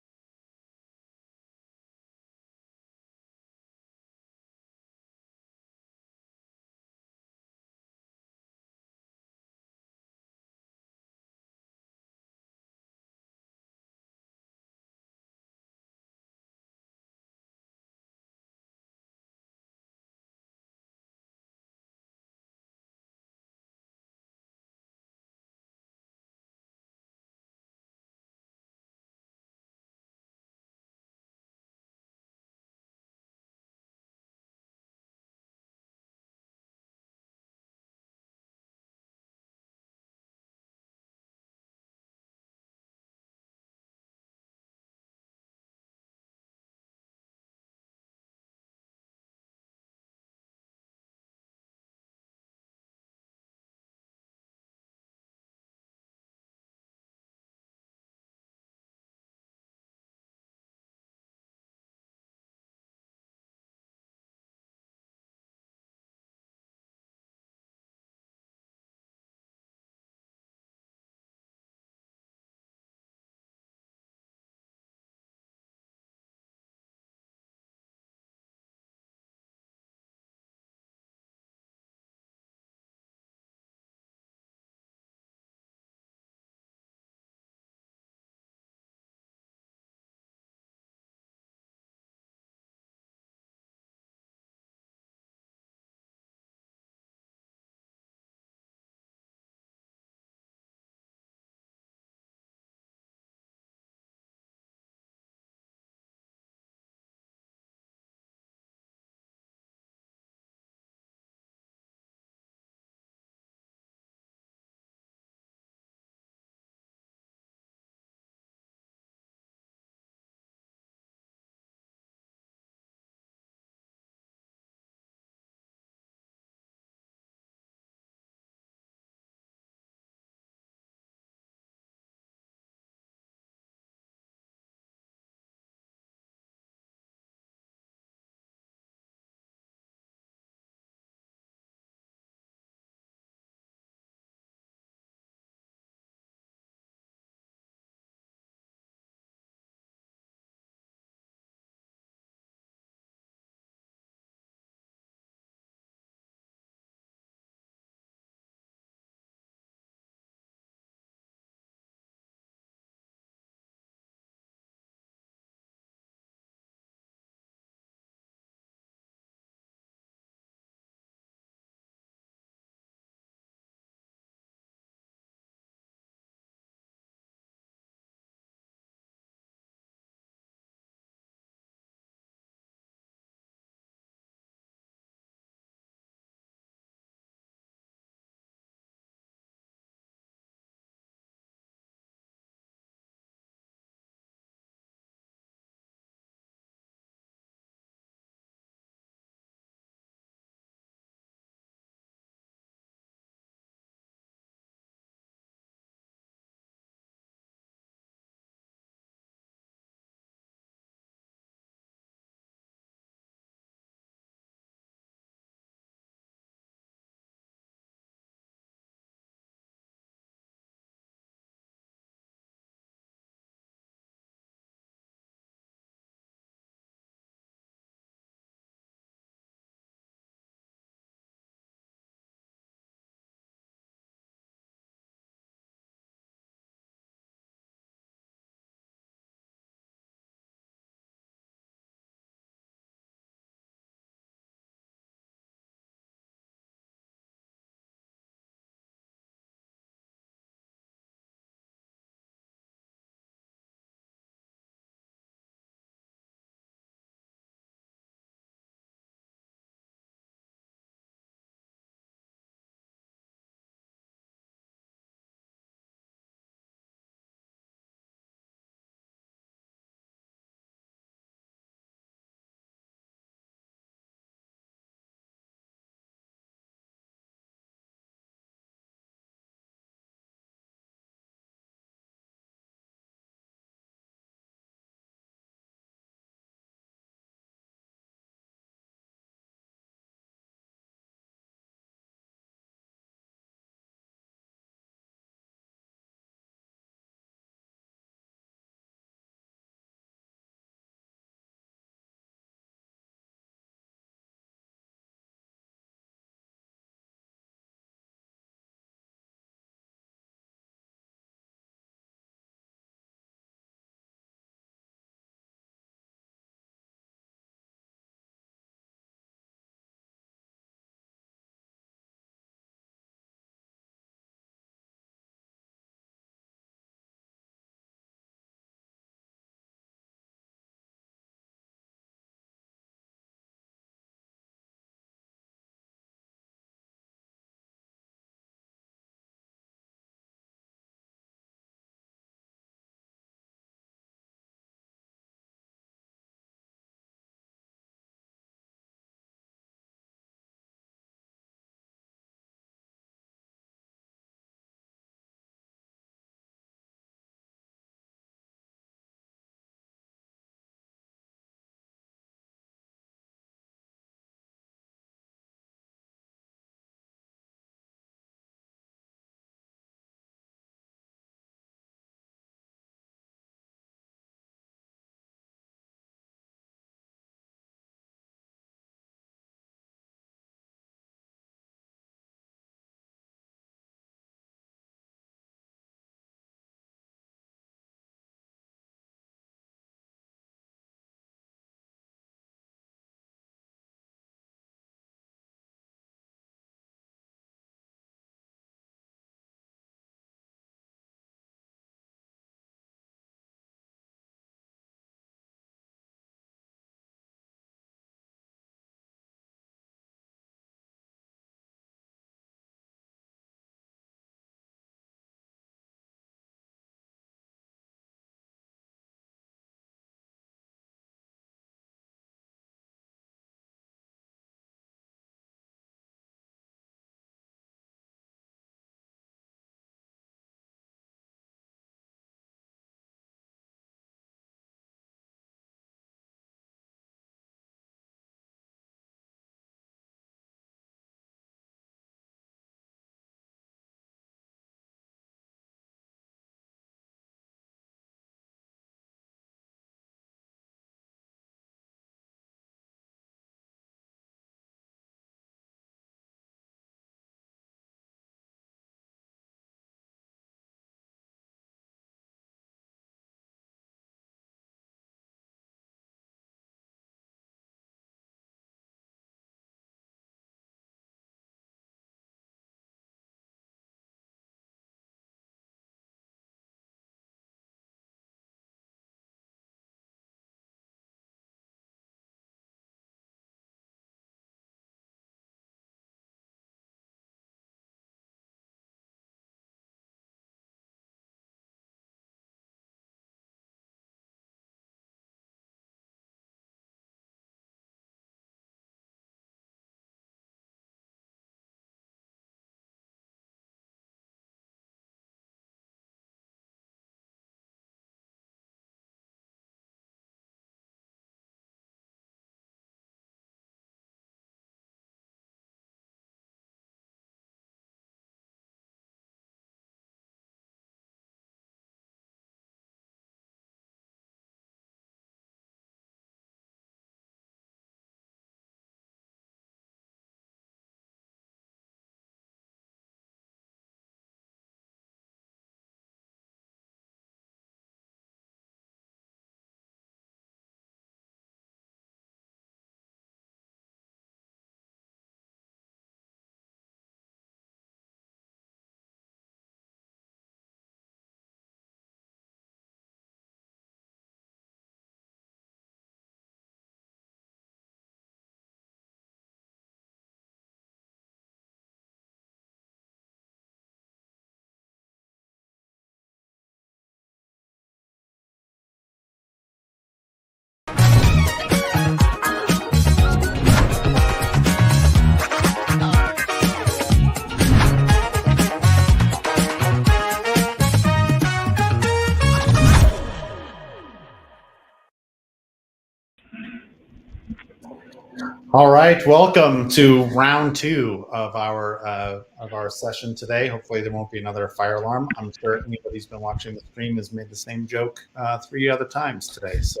All right, welcome to round two of our session today. Hopefully, there won't be another fire alarm. I'm sure anybody who's been watching the stream has made the same joke 3 other times today. So,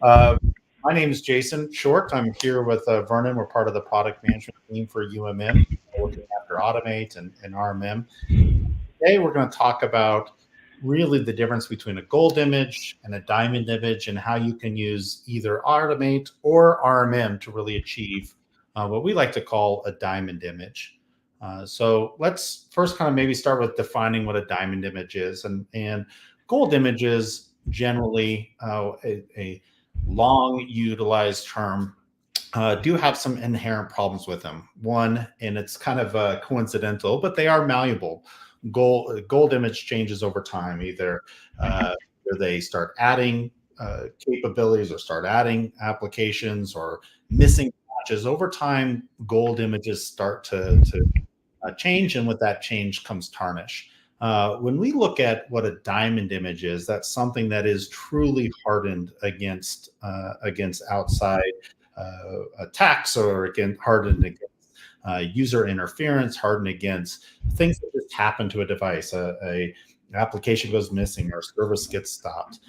my name is Jason Short. I'm here with Vernon. We're part of the product management team for UMM, looking after Automate and RMM. Today, we're going to talk about really the difference between a gold image and a diamond image and how you can use either Automate or RMM to really achieve what we like to call a diamond image. So let's first kind of maybe start with defining what a diamond image is. And gold images, generally a long utilized term, do have some inherent problems with them. One, and it's kind of coincidental, but they are malleable. Gold image changes over time. Either they start adding capabilities or start adding applications or missing patches. Over time, gold images start to change, and with that change comes tarnish. When we look at what a diamond image is, that's something that is truly hardened against outside attacks, or hardened against user interference, hardened against things that just happen to a device. A application goes missing or service gets stopped.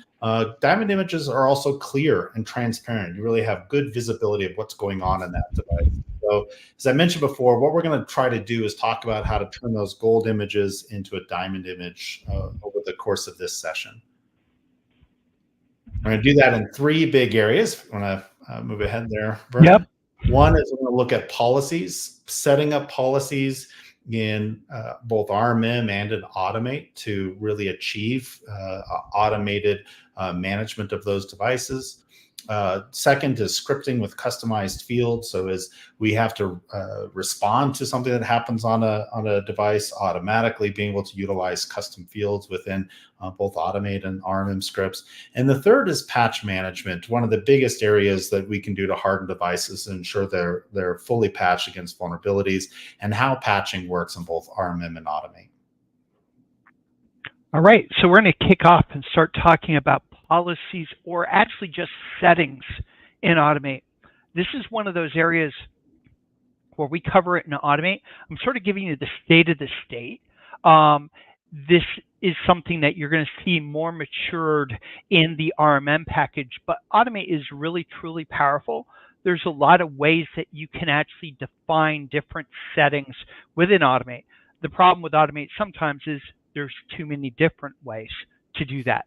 Diamond images are also clear and transparent. You really have good visibility of what's going on in that device. So, as I mentioned before, what we're going to try to do is talk about how to turn those gold images into a diamond image over the course of this session. We're going to do that in three big areas. I'm going to move ahead there, Vernon. Yep. One is we're going to look at policies, setting up policies in both RMM and in Automate to really achieve automated management of those devices. Second is scripting with customized fields. So as we have to respond to something that happens on a device, automatically being able to utilize custom fields within both Automate and RMM scripts. And the third is patch management. One of the biggest areas that we can do to harden devices and ensure they're fully patched against vulnerabilities, and how patching works in both RMM and Automate. All right, so we're going to kick off and start talking about policies, or actually just settings in Automate. This is one of those areas where we cover it in Automate. I'm sort of giving you the state of the state. This is something that you're going to see more matured in the RMM package, but Automate is really, truly powerful. There's a lot of ways that you can actually define different settings within Automate. The problem with Automate sometimes is there's too many different ways to do that.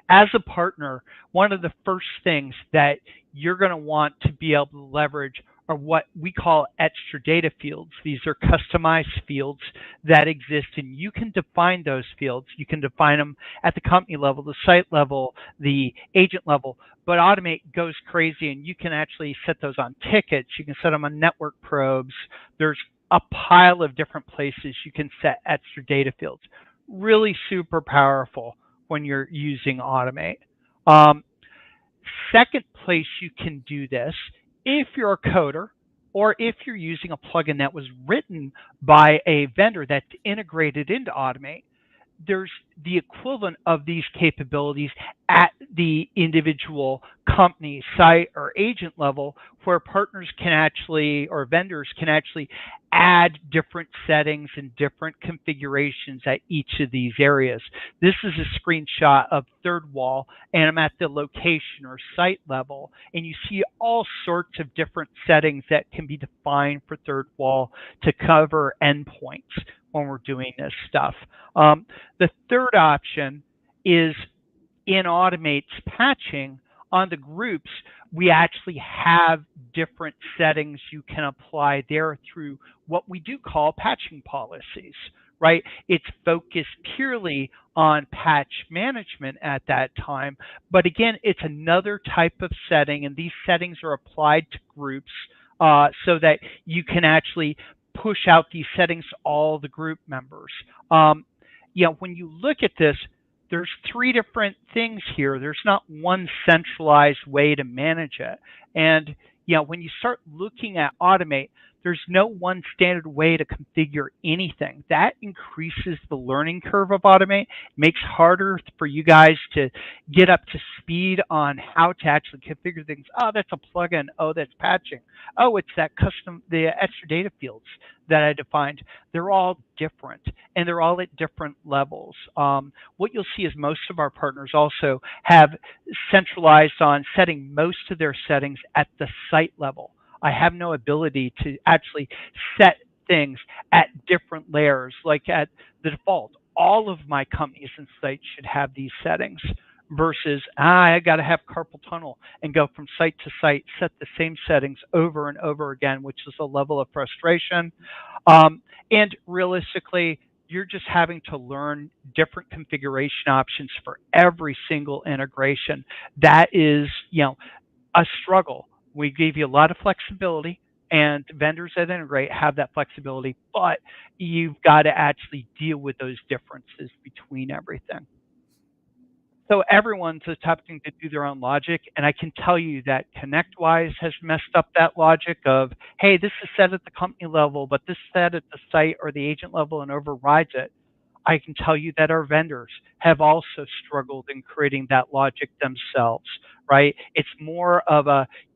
As a partner, one of the first things that you're going to want to be able to leverage are what we call extra data fields. These are customized fields that exist, and you can define those fields. You can define them at the company level, the site level, the agent level, but Automate goes crazy, and you can actually set those on tickets. You can set them on network probes. There's a pile of different places you can set extra data fields. Really super powerful when you're using Automate. Second place you can do this, if you're a coder or if you're using a plugin that was written by a vendor that's integrated into Automate, there's the equivalent of these capabilities at the individual company, site, or agent level, where partners can actually, or vendors can actually add different settings and different configurations at each of these areas. This is a screenshot of Third Wall, and I'm at the location or site level, and you see all sorts of different settings that can be defined for Third Wall to cover endpoints when we're doing this stuff. The third option is in Automate's patching on the groups, we actually have different settings you can apply there through what we do call patching policies, right? It's focused purely on patch management at that time. But again, it's another type of setting, and these settings are applied to groups so that you can actually push out these settings to all the group members. When you look at this, there's three different things here. There's not one centralized way to manage it. And when you start looking at Automate, There's no one standard way to configure anything. That increases the learning curve of Automate, makes harder for you guys to get up to speed on how to actually configure things. Oh, that's a plugin. Oh, that's patching. Oh, it's that the extra data fields that I defined. They're all different, and they're all at different levels. What you'll see is most of our partners also have centralized on setting most of their settings at the site level. I have no ability to actually set things at different layers, like at the default. All of my companies and sites should have these settings versus I got to have carpal tunnel and go from site to site, set the same settings over and over again, which is a level of frustration. And realistically, you're just having to learn different configuration options for every single integration. That is, a struggle. We gave you a lot of flexibility, and vendors that integrate have that flexibility, but you've got to actually deal with those differences between everything. So everyone's attempting to do their own logic, and I can tell you that ConnectWise has messed up that logic of, hey, this is set at the company level, but this is set at the site or the agent level and overrides it. I can tell you that our vendors have also struggled in creating that logic themselves, right? It's more of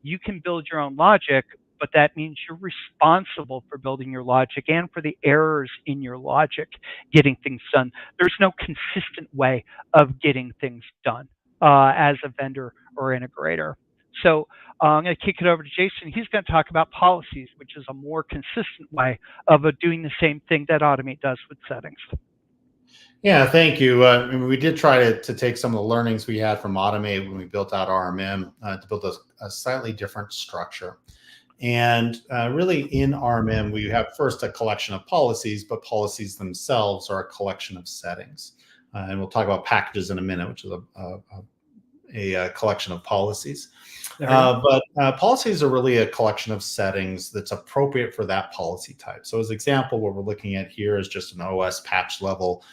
you can build your own logic, but that means you're responsible for building your logic and for the errors in your logic getting things done. There's no consistent way of getting things done as a vendor or integrator. So I'm going to kick it over to Jason. He's going to talk about policies, which is a more consistent way of doing the same thing that Automate does with settings. Yeah, thank you. We did try to take some of the learnings we had from Automate when we built out RMM to build a slightly different structure. And really in RMM, we have first a collection of policies, but policies themselves are a collection of settings. And we'll talk about packages in a minute, which is a collection of policies. But policies are really a collection of settings that's appropriate for that policy type. So as an example, what we're looking at here is just an OS patch level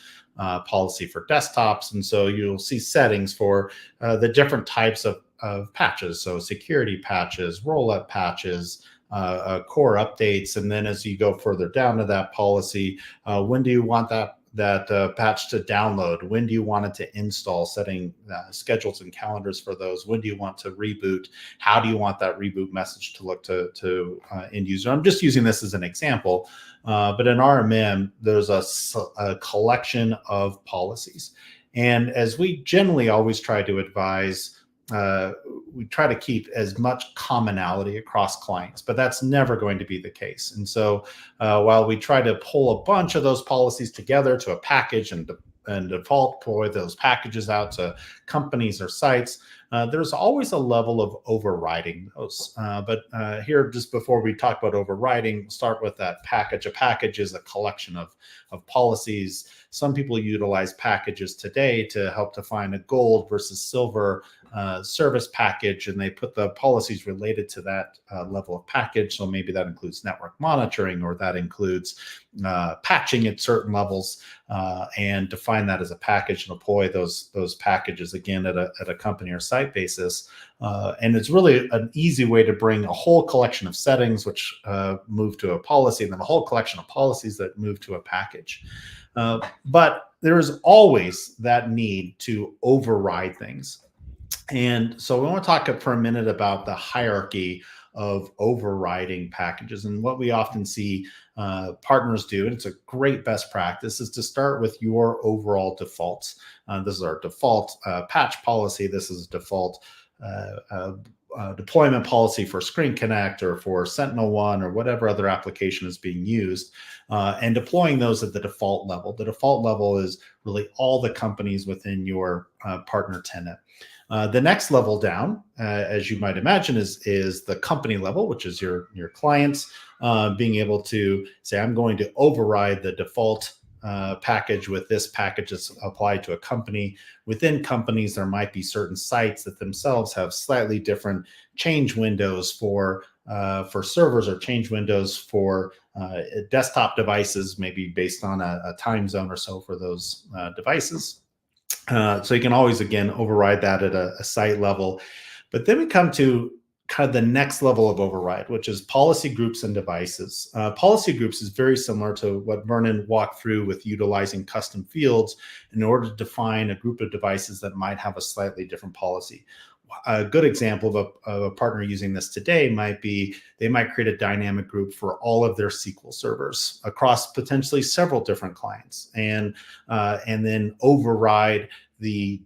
policy for desktops. And so you'll see settings for the different types of patches. So security patches, rollout patches, core updates. And then as you go further down to that policy, when do you want that patch to download? When do you want it to install? Setting schedules and calendars for those. When do you want to reboot? How do you want that reboot message to look to end user? I'm just using this as an example, but in RMM, there's a collection of policies. And as we generally always try to advise, we try to keep as much commonality across clients, but that's never going to be the case. And so while we try to pull a bunch of those policies together to a package and default deploy those packages out to companies or sites, there's always a level of overriding those. But here, just before we talk about overriding, start with that package. A package is a collection of policies. Some people utilize packages today to help define a gold versus silver service package, and they put the policies related to that level of package. So maybe that includes network monitoring, or that includes patching at certain levels, and define that as a package and deploy those packages again at a company or site basis. And it's really an easy way to bring a whole collection of settings, which move to a policy, and then a whole collection of policies that move to a package. But there is always that need to override things. And so we want to talk for a minute about the hierarchy of overriding packages. And what we often see partners do, and it's a great best practice, is to start with your overall defaults. This is our default patch policy. This is a default deployment policy for Screen Connect or for SentinelOne or whatever other application is being used, and deploying those at the default level. The default level is really all the companies within your partner tenant. The next level down, as you might imagine, is the company level, which is your clients being able to say, I'm going to override the default package with this package that's applied to a company. Within companies, there might be certain sites that themselves have slightly different change windows for servers, or change windows for desktop devices, maybe based on a time zone or so for those devices. So you can always, again, override that at a site level. But then we come to kind of the next level of override, which is policy groups and devices. Policy groups is very similar to what Vernon walked through with utilizing custom fields in order to define a group of devices that might have a slightly different policy. A good example of a partner using this today might be they might create a dynamic group for all of their SQL servers across potentially several different clients, and then override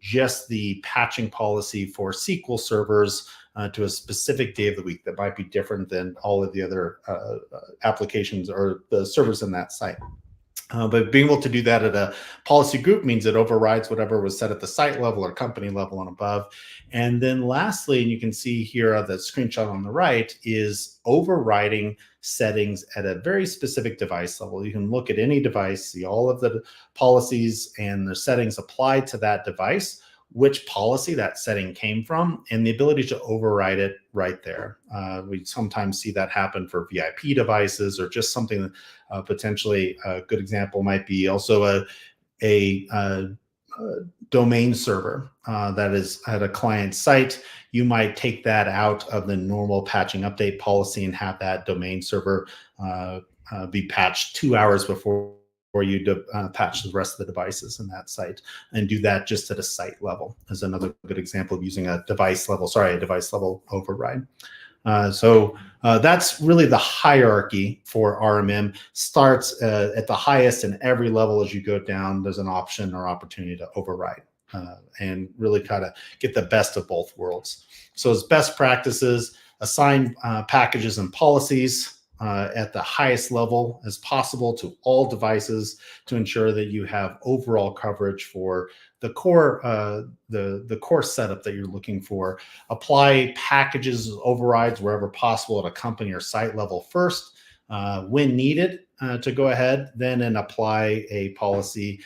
just the patching policy for SQL servers to a specific day of the week that might be different than all of the other applications or the servers in that site. But being able to do that at a policy group means it overrides whatever was set at the site level or company level and above. And then lastly, and you can see here the screenshot on the right, is overriding settings at a very specific device level. You can look at any device, see all of the policies and the settings applied to that device, which policy that setting came from, and the ability to override it right there. We sometimes see that happen for VIP devices or just something potentially a good example might be also a domain server that is at a client site. You might take that out of the normal patching update policy and have that domain server be patched 2 hours before you patch the rest of the devices in that site, and do that just at a site level as another good example of using a device level override. So that's really the hierarchy for RMM. Starts at the highest, and every level as you go down, there's an option or opportunity to override and really kind of get the best of both worlds. So as best practices, assign packages and policies at the highest level as possible to all devices to ensure that you have overall coverage for the core the core setup that you're looking for. Apply packages overrides wherever possible at a company or site level first, when needed, to go ahead then and apply a policy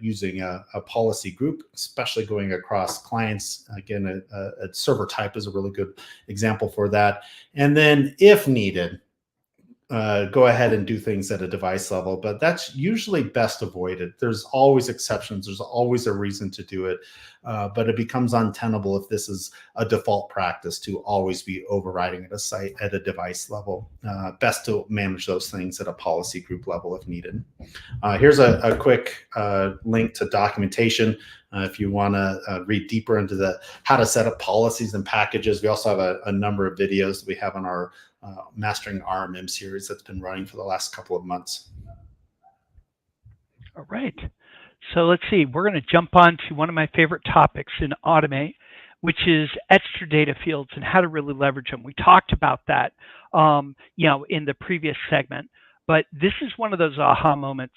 using a policy group, especially going across clients. Again, a server type is a really good example for that. And then if needed, go ahead and do things at a device level, but that's usually best avoided. There's always exceptions. There's always a reason to do it, but it becomes untenable if this is a default practice to always be overriding at a site at a device level. Best to manage those things at a policy group level if needed. Here's a quick link to documentation if you want to read deeper into how to set up policies and packages. We also have a number of videos that we have on our Mastering RMM series that's been running for the last couple of months. All right. So let's see. We're going to jump on to one of my favorite topics in Automate, which is extra data fields and how to really leverage them. We talked about that, in the previous segment, but this is one of those aha moments.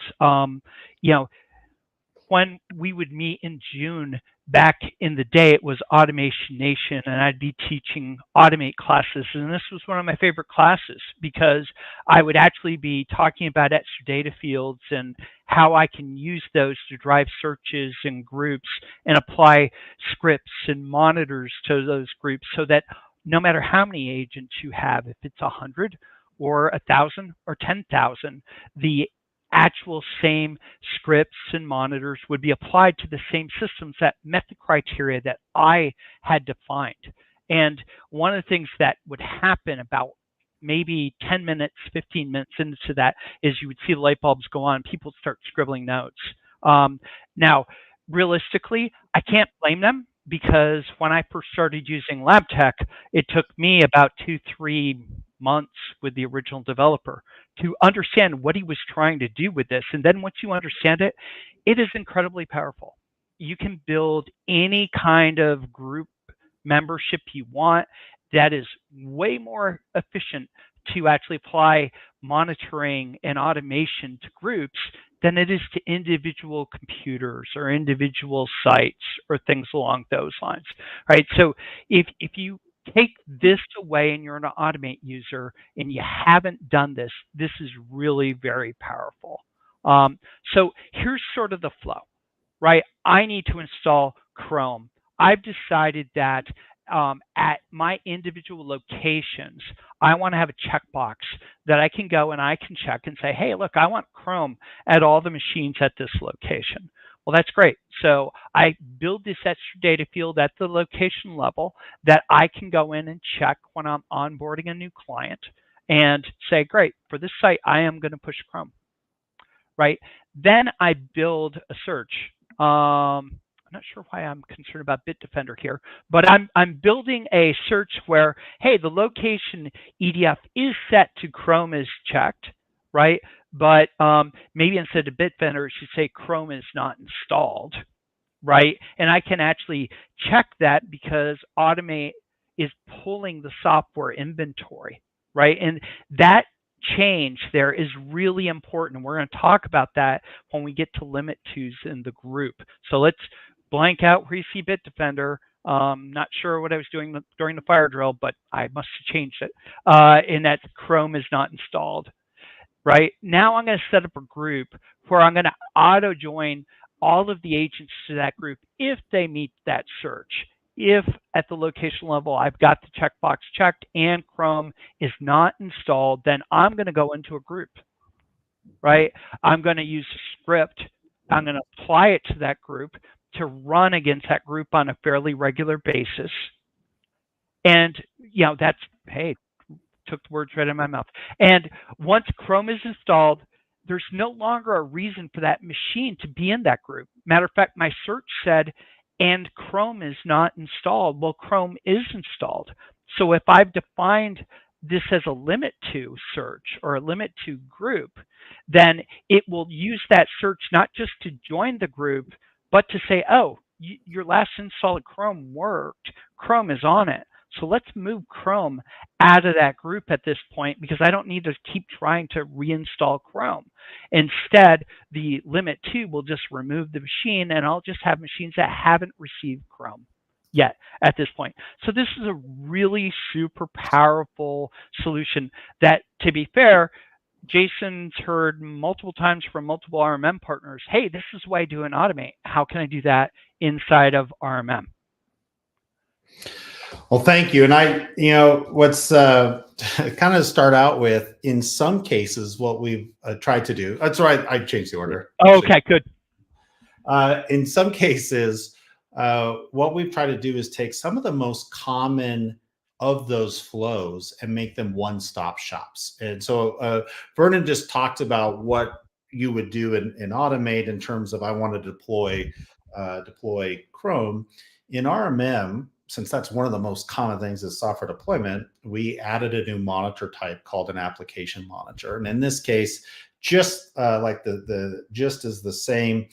When we would meet in June, back in the day, it was Automation Nation, and I'd be teaching Automate classes. And this was one of my favorite classes because I would actually be talking about extra data fields and how I can use those to drive searches and groups and apply scripts and monitors to those groups so that no matter how many agents you have, if it's 100 or 1,000 or 10,000, the actual same scripts and monitors would be applied to the same systems that met the criteria that I had defined. And one of the things that would happen about maybe 10 minutes, 15 minutes into that is you would see the light bulbs go on, people start scribbling notes. Now, realistically, I can't blame them because when I first started using LabTech, it took me about 2-3 months with the original developer to understand what he was trying to do with this. And then once you understand it, it is incredibly powerful. You can build any kind of group membership you want that is way more efficient to actually apply monitoring and automation to groups than it is to individual computers or individual sites or things along those lines, right? So if you take this away and you're an Automate user and you haven't done this, this is really very powerful. So here's sort of the flow, right? I need to install Chrome. I've decided that at my individual locations, I want to have a checkbox that I can go and I can check and say, hey, look, I want Chrome at all the machines at this location. Well, that's great. So I build this extra data field at the location level that I can go in and check when I'm onboarding a new client and say, great, for this site, I am going to push Chrome, right? Then I build a search. I'm not sure why I'm concerned about Bitdefender here, but I'm building a search where, hey, the location EDF is set to Chrome is checked, right? But maybe instead of Bitdefender, it should say Chrome is not installed, right? And I can actually check that because Automate is pulling the software inventory, right? And that change there is really important. We're going to talk about that when we get to limit twos in the group. So let's blank out where you see Bitdefender. Not sure what I was doing during the fire drill, but I must have changed it. In that Chrome is not installed. Right now, I'm going to set up a group where I'm going to auto join all of the agents to that group if they meet that search. If at the location level I've got the checkbox checked and Chrome is not installed, then I'm going to go into a group. Right? I'm going to use a script. I'm going to apply it to that group to run against that group on a fairly regular basis. And, you know, that's, hey, took the words right out of my mouth. And once Chrome is installed, there's no longer a reason for that machine to be in that group. Matter of fact, my search said, and Chrome is not installed. Well, Chrome is installed. So if I've defined this as a limit to search or a limit to group, then it will use that search not just to join the group, but to say, oh, your last install of Chrome worked. Chrome is on it. So let's move Chrome out of that group at this point because I don't need to keep trying to reinstall Chrome. Instead, the limit to will just remove the machine and I'll just have machines that haven't received Chrome yet at this point. So this is a really super powerful solution that, to be fair, Jason's heard multiple times from multiple RMM partners, hey, this is the way I do an Automate. How can I do that inside of RMM? Well, thank you. And what's kind of start out with, in some cases, what we've tried to do. That's right. I changed the order. Okay, good. In some cases, what we've tried to do is take some of the most common of those flows and make them one-stop shops. And so Vernon just talked about what you would do in Automate in terms of I want to deploy Chrome. In RMM, since that's one of the most common things is software deployment, we added a new monitor type called an application monitor. And in this case, just like the gist is the same,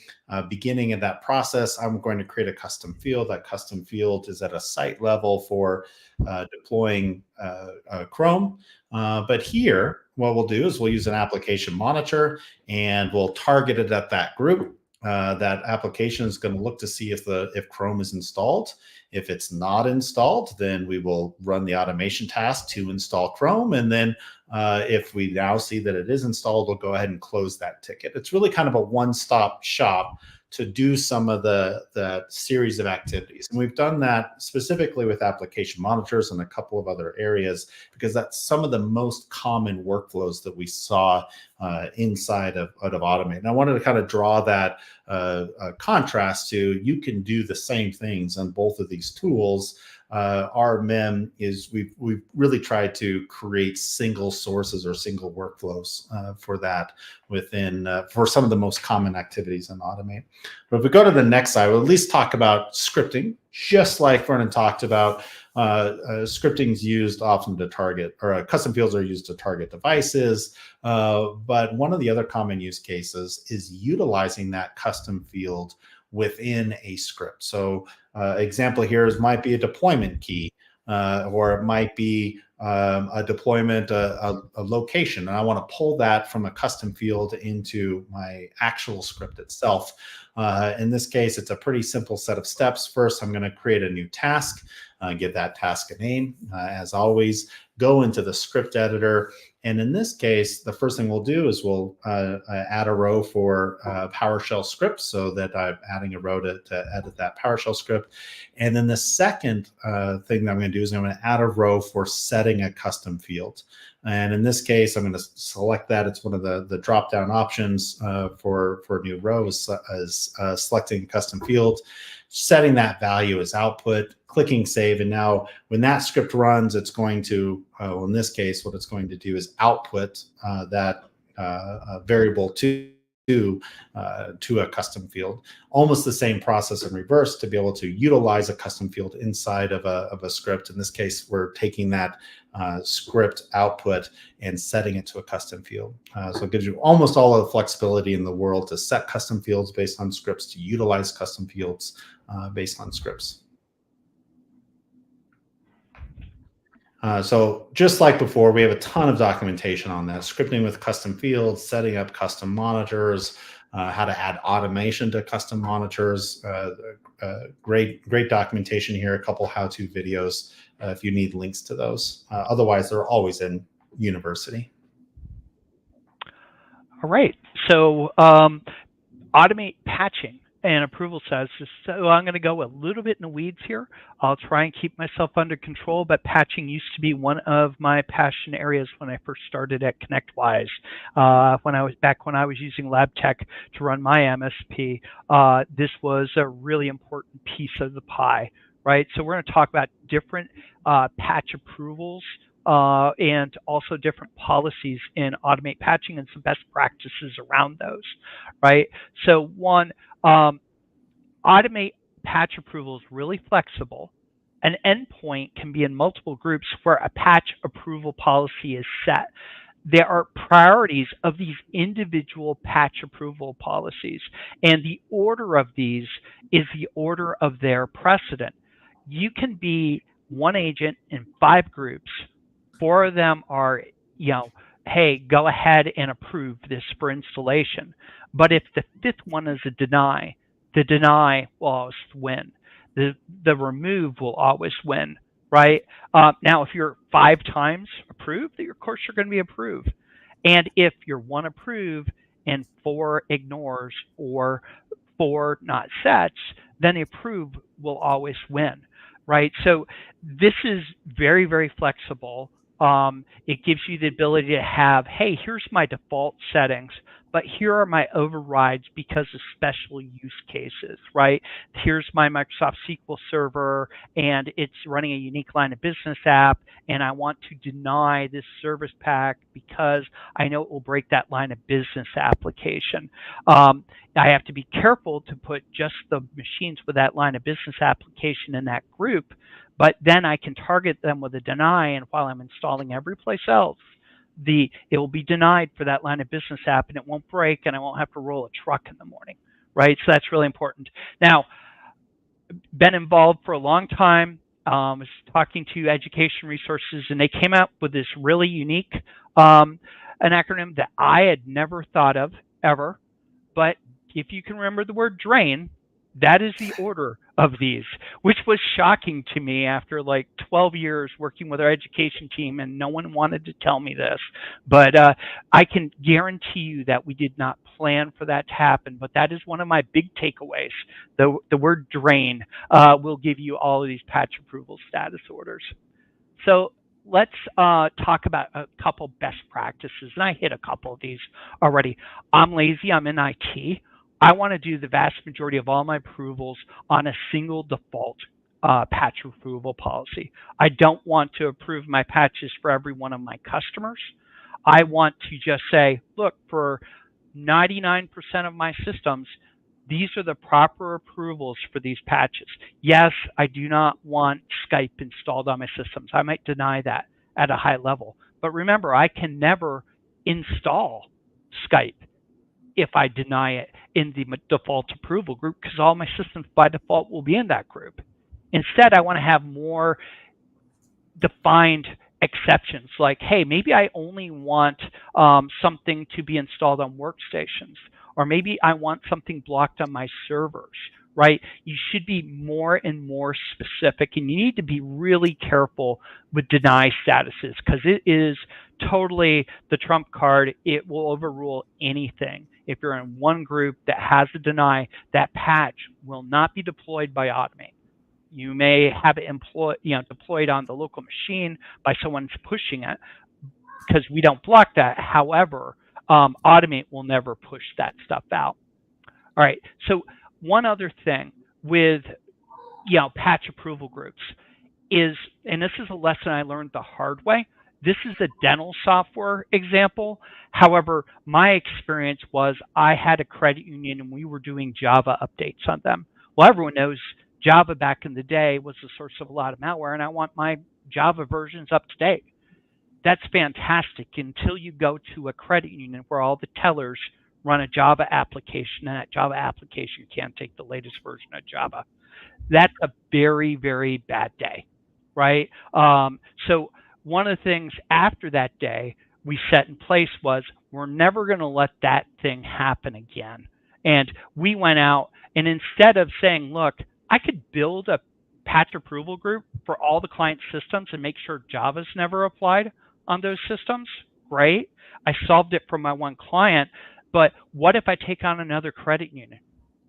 beginning of that process, I'm going to create a custom field. That custom field is at a site level for deploying Chrome. But here, what we'll do is we'll use an application monitor and we'll target it at that group. That application is going to look to see if Chrome is installed. If it's not installed, then we will run the automation task to install Chrome. And then if we now see that it is installed, we'll go ahead and close that ticket. It's really kind of a one-stop shop to do some of the series of activities. And we've done that specifically with application monitors and a couple of other areas, because that's some of the most common workflows that we saw inside of Automate. And I wanted to kind of draw that contrast to, you can do the same things on both of these tools. RMM is we've really tried to create single sources or single workflows for that within for some of the most common activities in Automate. But if we go to the next slide, we'll at least talk about scripting, just like Vernon talked about. Scripting is used often to target, or custom fields are used to target devices. But one of the other common use cases is utilizing that custom field within a script. So example here might be a deployment key, or it might be a deployment, a location, and I want to pull that from a custom field into my actual script itself. In this case, it's a pretty simple set of steps. First, I'm going to create a new task. give that task a name. As always, go into the script editor. And in this case, the first thing we'll do is we'll add a row for PowerShell script, so that I'm adding a row to edit that PowerShell script. And then the second thing that I'm going to do is I'm going to add a row for setting a custom field. And in this case, I'm going to select that. It's one of the drop-down options for new rows, as selecting custom field, setting that value as output, clicking save. And now when that script runs, it's going to, well, in this case, what it's going to do is output that variable to a custom field. Almost the same process in reverse to be able to utilize a custom field inside of a script. In this case, we're taking that script output and setting it to a custom field. So it gives you almost all of the flexibility in the world to set custom fields based on scripts, to utilize custom fields based on scripts. So just like before, we have a ton of documentation on that: scripting with custom fields, setting up custom monitors, how to add automation to custom monitors. Great documentation here, a couple how-to videos if you need links to those. Otherwise, they're always in University. All right, so automate patching and approval status. So I'm going to go a little bit in the weeds here. I'll try and keep myself under control, but patching used to be one of my passion areas when I first started at ConnectWise. When I was using LabTech to run my MSP, this was a really important piece of the pie, right? So we're going to talk about different patch approvals and also different policies in automate patching and some best practices around those, right? So one, automate patch approval is really flexible. An endpoint can be in multiple groups where a patch approval policy is set. There are priorities of these individual patch approval policies, and the order of these is the order of their precedent. You can be one agent in 5 groups. 4 of them are, hey, go ahead and approve this for installation. But if the 5th one is a deny, the deny will always win. The remove will always win, right? Now, if you're 5 times approved, of course you're going to be approved. And if you're 1 approved and 4 ignores or 4 not sets, then the approve will always win, right? So this is very, very flexible. It gives you the ability to have, hey, here's my default settings, but here are my overrides because of special use cases, right? Here's my Microsoft SQL Server, and it's running a unique line of business app, and I want to deny this service pack because I know it will break that line of business application. I have to be careful to put just the machines with that line of business application in that group, but then I can target them with a deny, and while I'm installing every place else, it will be denied for that line of business app, and it won't break, and I won't have to roll a truck in the morning, right? So that's really important. Now, been involved for a long time. Was talking to education resources, and they came out with this really unique an acronym that I had never thought of ever. But if you can remember the word drain, that is the order of these, which was shocking to me after like 12 years working with our education team, and no one wanted to tell me this. But I can guarantee you that we did not plan for that to happen, but that is one of my big takeaways. The word drain will give you all of these patch approval status orders. So let's talk about a couple best practices, and I hit a couple of these already. I'm lazy, I'm in IT. I want to do the vast majority of all my approvals on a single default patch approval policy. I don't want to approve my patches for every one of my customers. I want to just say, look, for 99% of my systems, these are the proper approvals for these patches. Yes, I do not want Skype installed on my systems. I might deny that at a high level. But remember, I can never install Skype if I deny it in the default approval group, because all my systems by default will be in that group. Instead, I want to have more defined exceptions, like, hey, maybe I only want something to be installed on workstations, or maybe I want something blocked on my servers, right? You should be more and more specific, and you need to be really careful with deny statuses because it is totally the trump card. It will overrule anything. If you're in one group that has a deny, that patch will not be deployed by Automate. You may have it deployed on the local machine by someone pushing it because we don't block that. However, Automate will never push that stuff out. All right. So one other thing with patch approval groups is, and this is a lesson I learned the hard way. This is a dental software example. However, my experience was I had a credit union and we were doing Java updates on them. Well, everyone knows Java back in the day was the source of a lot of malware, and I want my Java versions up to date. That's fantastic until you go to a credit union where all the tellers run a Java application, and that Java application can't take the latest version of Java. That's a very, very bad day, right? So one of the things after that day we set in place was we're never going to let that thing happen again. And we went out, and instead of saying, look, I could build a patch approval group for all the client systems and make sure Java's never applied on those systems, great. I solved it for my one client, but what if I take on another credit union,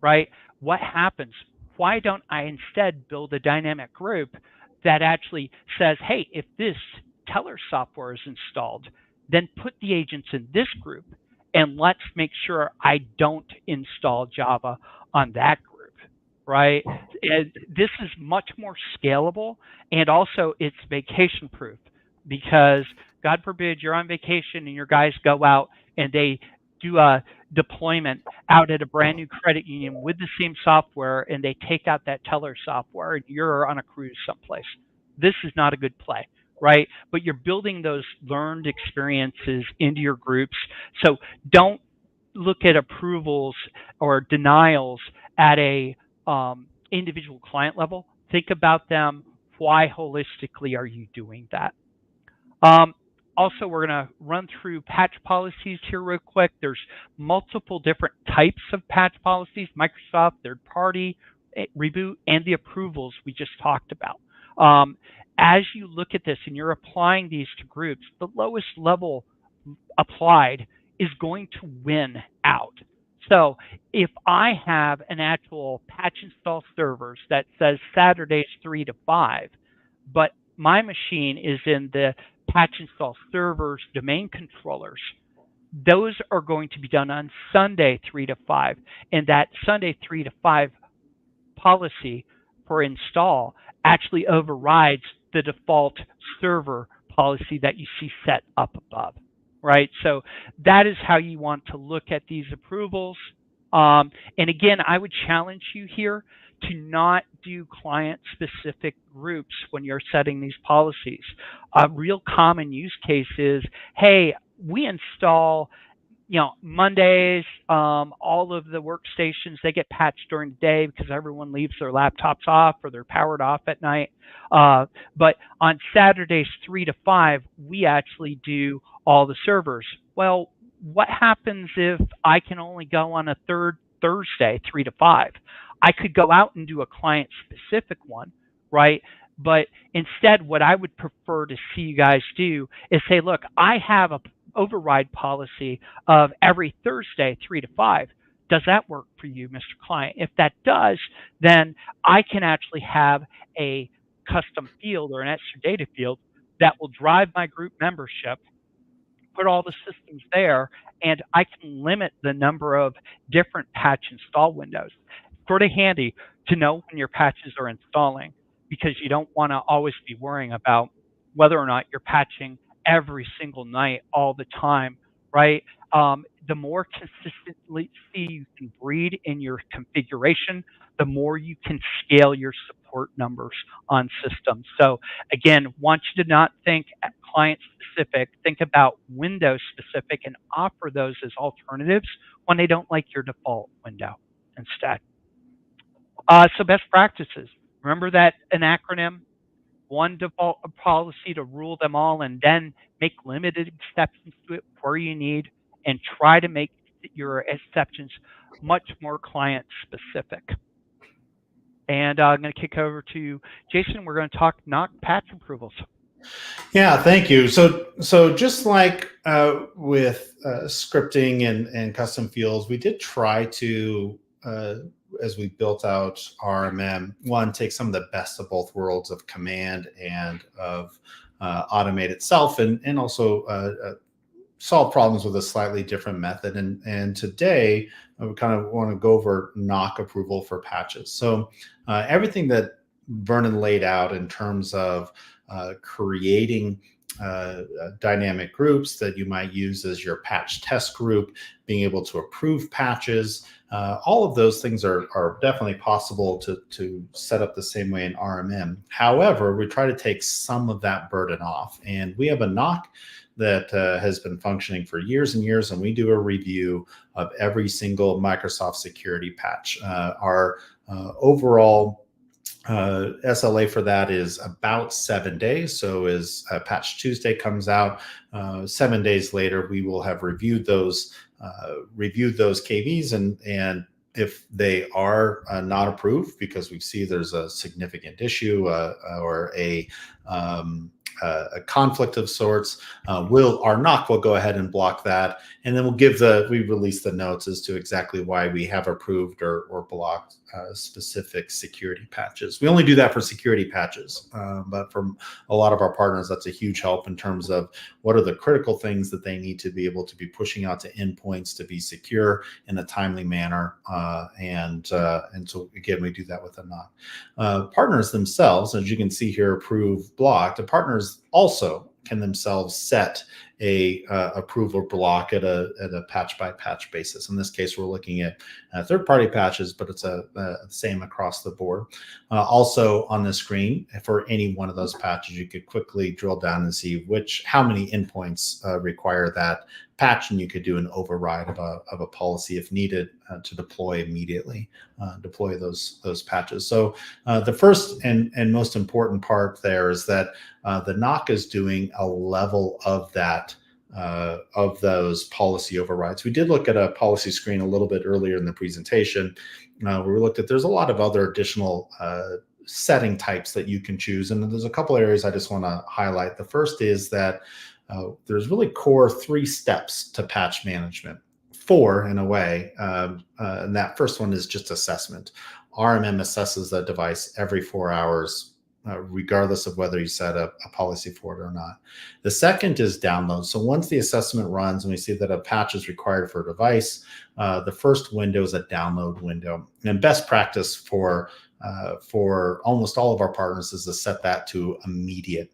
right? What happens? Why don't I instead build a dynamic group that actually says, hey, if this teller software is installed, then put the agents in this group and let's make sure I don't install Java on that group, right? And this is much more scalable, and also it's vacation proof because God forbid you're on vacation and your guys go out and they do a deployment out at a brand new credit union with the same software and they take out that teller software and you're on a cruise someplace. This is not a good play, right? But you're building those learned experiences into your groups. So don't look at approvals or denials at a individual client level. Think about them. Why holistically are you doing that? Also, we're going to run through patch policies here real quick. There's multiple different types of patch policies: Microsoft, third party, reboot, and the approvals we just talked about. As you look at this and you're applying these to groups, the lowest level applied is going to win out. So if I have an actual patch install servers that says Saturdays 3 to 5, but my machine is in the patch install servers domain controllers, those are going to be done on Sunday 3 to 5. And that Sunday 3 to 5 policy for install actually overrides the default server policy that you see set up above, right? So that is how you want to look at these approvals. And again, I would challenge you here to not do client-specific groups when you're setting these policies. A real common use case is, hey, we install, Mondays, all of the workstations, they get patched during the day because everyone leaves their laptops off or they're powered off at night. But on Saturdays 3 to 5, we actually do all the servers. Well, what happens if I can only go on a third Thursday 3 to 5? I could go out and do a client-specific one, right? But instead, what I would prefer to see you guys do is say, look, I have a override policy of every Thursday 3 to 5. Does that work for you, Mr. Client? If that does, then I can actually have a custom field or an extra data field that will drive my group membership, put all the systems there, and I can limit the number of different patch install windows. Sort of handy to know when your patches are installing, because you don't want to always be worrying about whether or not you're patching every single night all the time, right? The more consistency you can breed in your configuration, the more you can scale your support numbers on systems. So again, want you to not think client specific, think about Windows specific and offer those as alternatives when they don't like your default window instead. So best practices. Remember that an acronym, one default policy to rule them all, and then make limited exceptions to it where you need, and try to make your exceptions much more client specific. And I'm going to kick over to Jason. We're going to talk NOC patch approvals. Yeah, thank you. So just like with scripting and custom fields, we did try to, as we built out RMM, one, take some of the best of both worlds of command and of Automate itself, and also solve problems with a slightly different method. And today, we kind of want to go over NOC approval for patches. So everything that Vernon laid out in terms of creating dynamic groups that you might use as your patch test group, being able to approve patches, all of those things are definitely possible to set up the same way in RMM. However, we try to take some of that burden off. And we have a NOC that has been functioning for years and years, and we do a review of every single Microsoft security patch. Our overall SLA for that is about 7 days. So as Patch Tuesday comes out, 7 days later, we will have reviewed those KVs, and if they are not approved because we see there's a significant issue or a conflict of sorts, our NOC will go ahead and block that, and then we release the notes as to exactly why we have approved or blocked specific security patches. We only do that for security patches, but for a lot of our partners, that's a huge help in terms of what are the critical things that they need to be able to be pushing out to endpoints to be secure in a timely manner, and so again, we do that with a NOC. Partners themselves, as you can see here, approve, blocked. The partners also can themselves set a approval block at a patch by patch basis. In this case, we're looking at third-party patches, but it's the same across the board. Also on the screen, for any one of those patches, you could quickly drill down and see how many endpoints require that patch, and you could do an override of a policy if needed to deploy immediately, deploy those patches. So the first and most important part there is that the NOC is doing a level of that, of those policy overrides. We did look at a policy screen a little bit earlier in the presentation, where we looked at there's a lot of other additional setting types that you can choose, and there's a couple areas I just want to highlight. The first is that there's really core 3 steps to patch management. 4 in a way, and that first one is just assessment. RMM assesses the device every 4 hours, regardless of whether you set a policy for it or not. The second is download. So once the assessment runs and we see that a patch is required for a device, the first window is a download window. And best practice for almost all of our partners is to set that to immediate.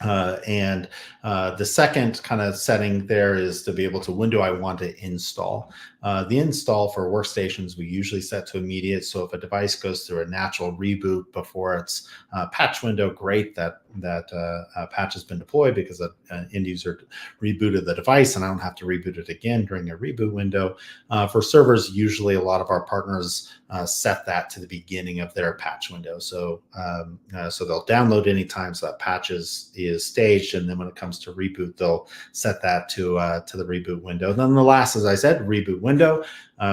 And the second kind of setting there is to be able to, when do I want to install? The install for workstations, we usually set to immediate. So if a device goes through a natural reboot before its patch window, great, that patch has been deployed because an end user rebooted the device and I don't have to reboot it again during a reboot window. For servers, usually a lot of our partners set that to the beginning of their patch window. So they'll download anytime so that patch is staged, and then when it comes to reboot, they'll set that to the reboot window. Then the last, as I said, reboot window,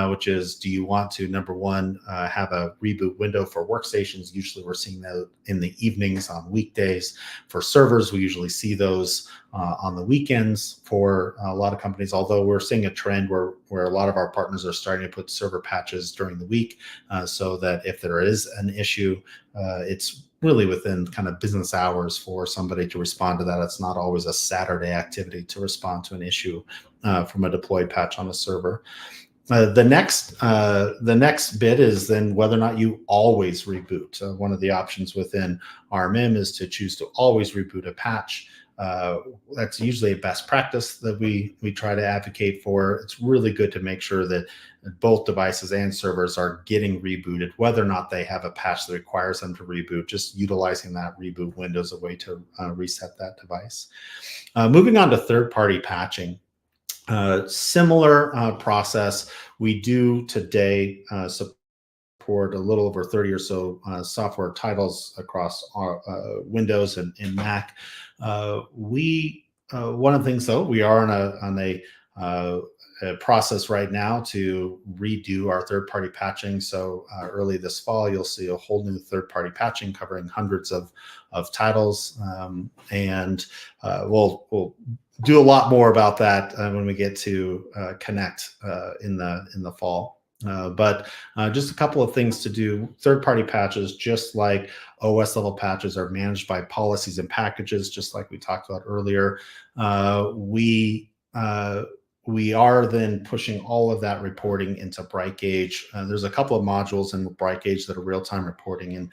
which is, do you want to, number one, have a reboot window for workstations? Usually we're seeing that in the evenings on weekdays. For servers, we usually see those on the weekends for a lot of companies, although we're seeing a trend where a lot of our partners are starting to put server patches during the week, so that if there is an issue, it's really within kind of business hours for somebody to respond to that. It's not always a Saturday activity to respond to an issue from a deployed patch on a server. The next bit is then whether or not you always reboot. One of the options within RMM is to choose to always reboot a patch. That's usually a best practice that we try to advocate for. It's really good to make sure that both devices and servers are getting rebooted, whether or not they have a patch that requires them to reboot. Just utilizing that reboot window as a way to reset that device. Moving on to third-party patching. Similar process. We do today support a little over 30 or so software titles across our Windows and Mac. One of the things, though, we are on a a process right now to redo our third-party patching. So early this fall, you'll see a whole new third-party patching covering hundreds of titles, and we'll do a lot more about that when we get to Connect in the fall. But just a couple of things to do. Third-party patches, just like OS level patches, are managed by policies and packages, just like we talked about earlier. We are then pushing all of that reporting into BrightGauge. There's a couple of modules in BrightGauge that are real-time reporting, and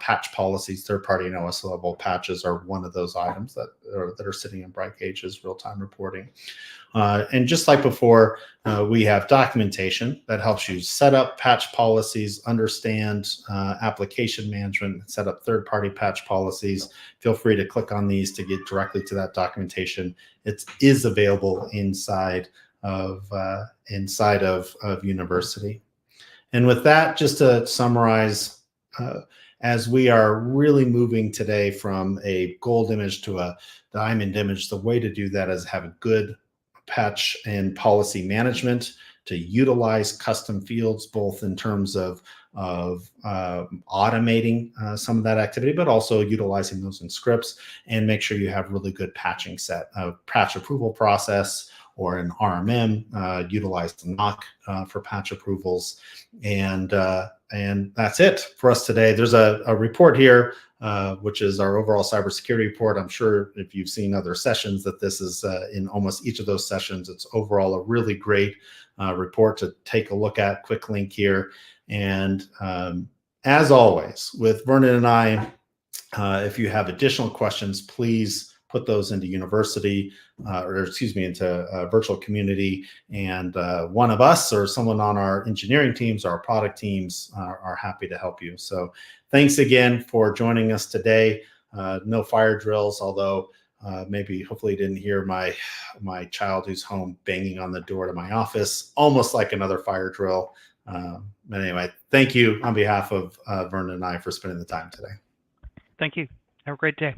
patch policies, third-party and OS level patches are one of those items that are sitting in BrightGauge as real-time reporting. And just like before, we have documentation that helps you set up patch policies, understand application management, set up third-party patch policies. Feel free to click on these to get directly to that documentation. It is available inside of University. And with that, just to summarize, as we are really moving today from a gold image to a diamond image, the way to do that is have a good patch and policy management, to utilize custom fields, both in terms of automating some of that activity, but also utilizing those in scripts, and make sure you have really good patching set, a patch approval process or an RMM, utilize the NOC for patch approvals. And that's it for us today. There's a report here, which is our overall cybersecurity report. I'm sure if you've seen other sessions that this is in almost each of those sessions. It's overall a really great report to take a look at. Quick link here. And as always, with Vernon and I, if you have additional questions, please put those into University, into virtual community, and one of us or someone on our engineering teams, our product teams are happy to help you. So thanks again for joining us today. No fire drills, although hopefully you didn't hear my child who's home banging on the door to my office, almost like another fire drill. But anyway, thank you on behalf of Vernon and I for spending the time today. Thank you. Have a great day.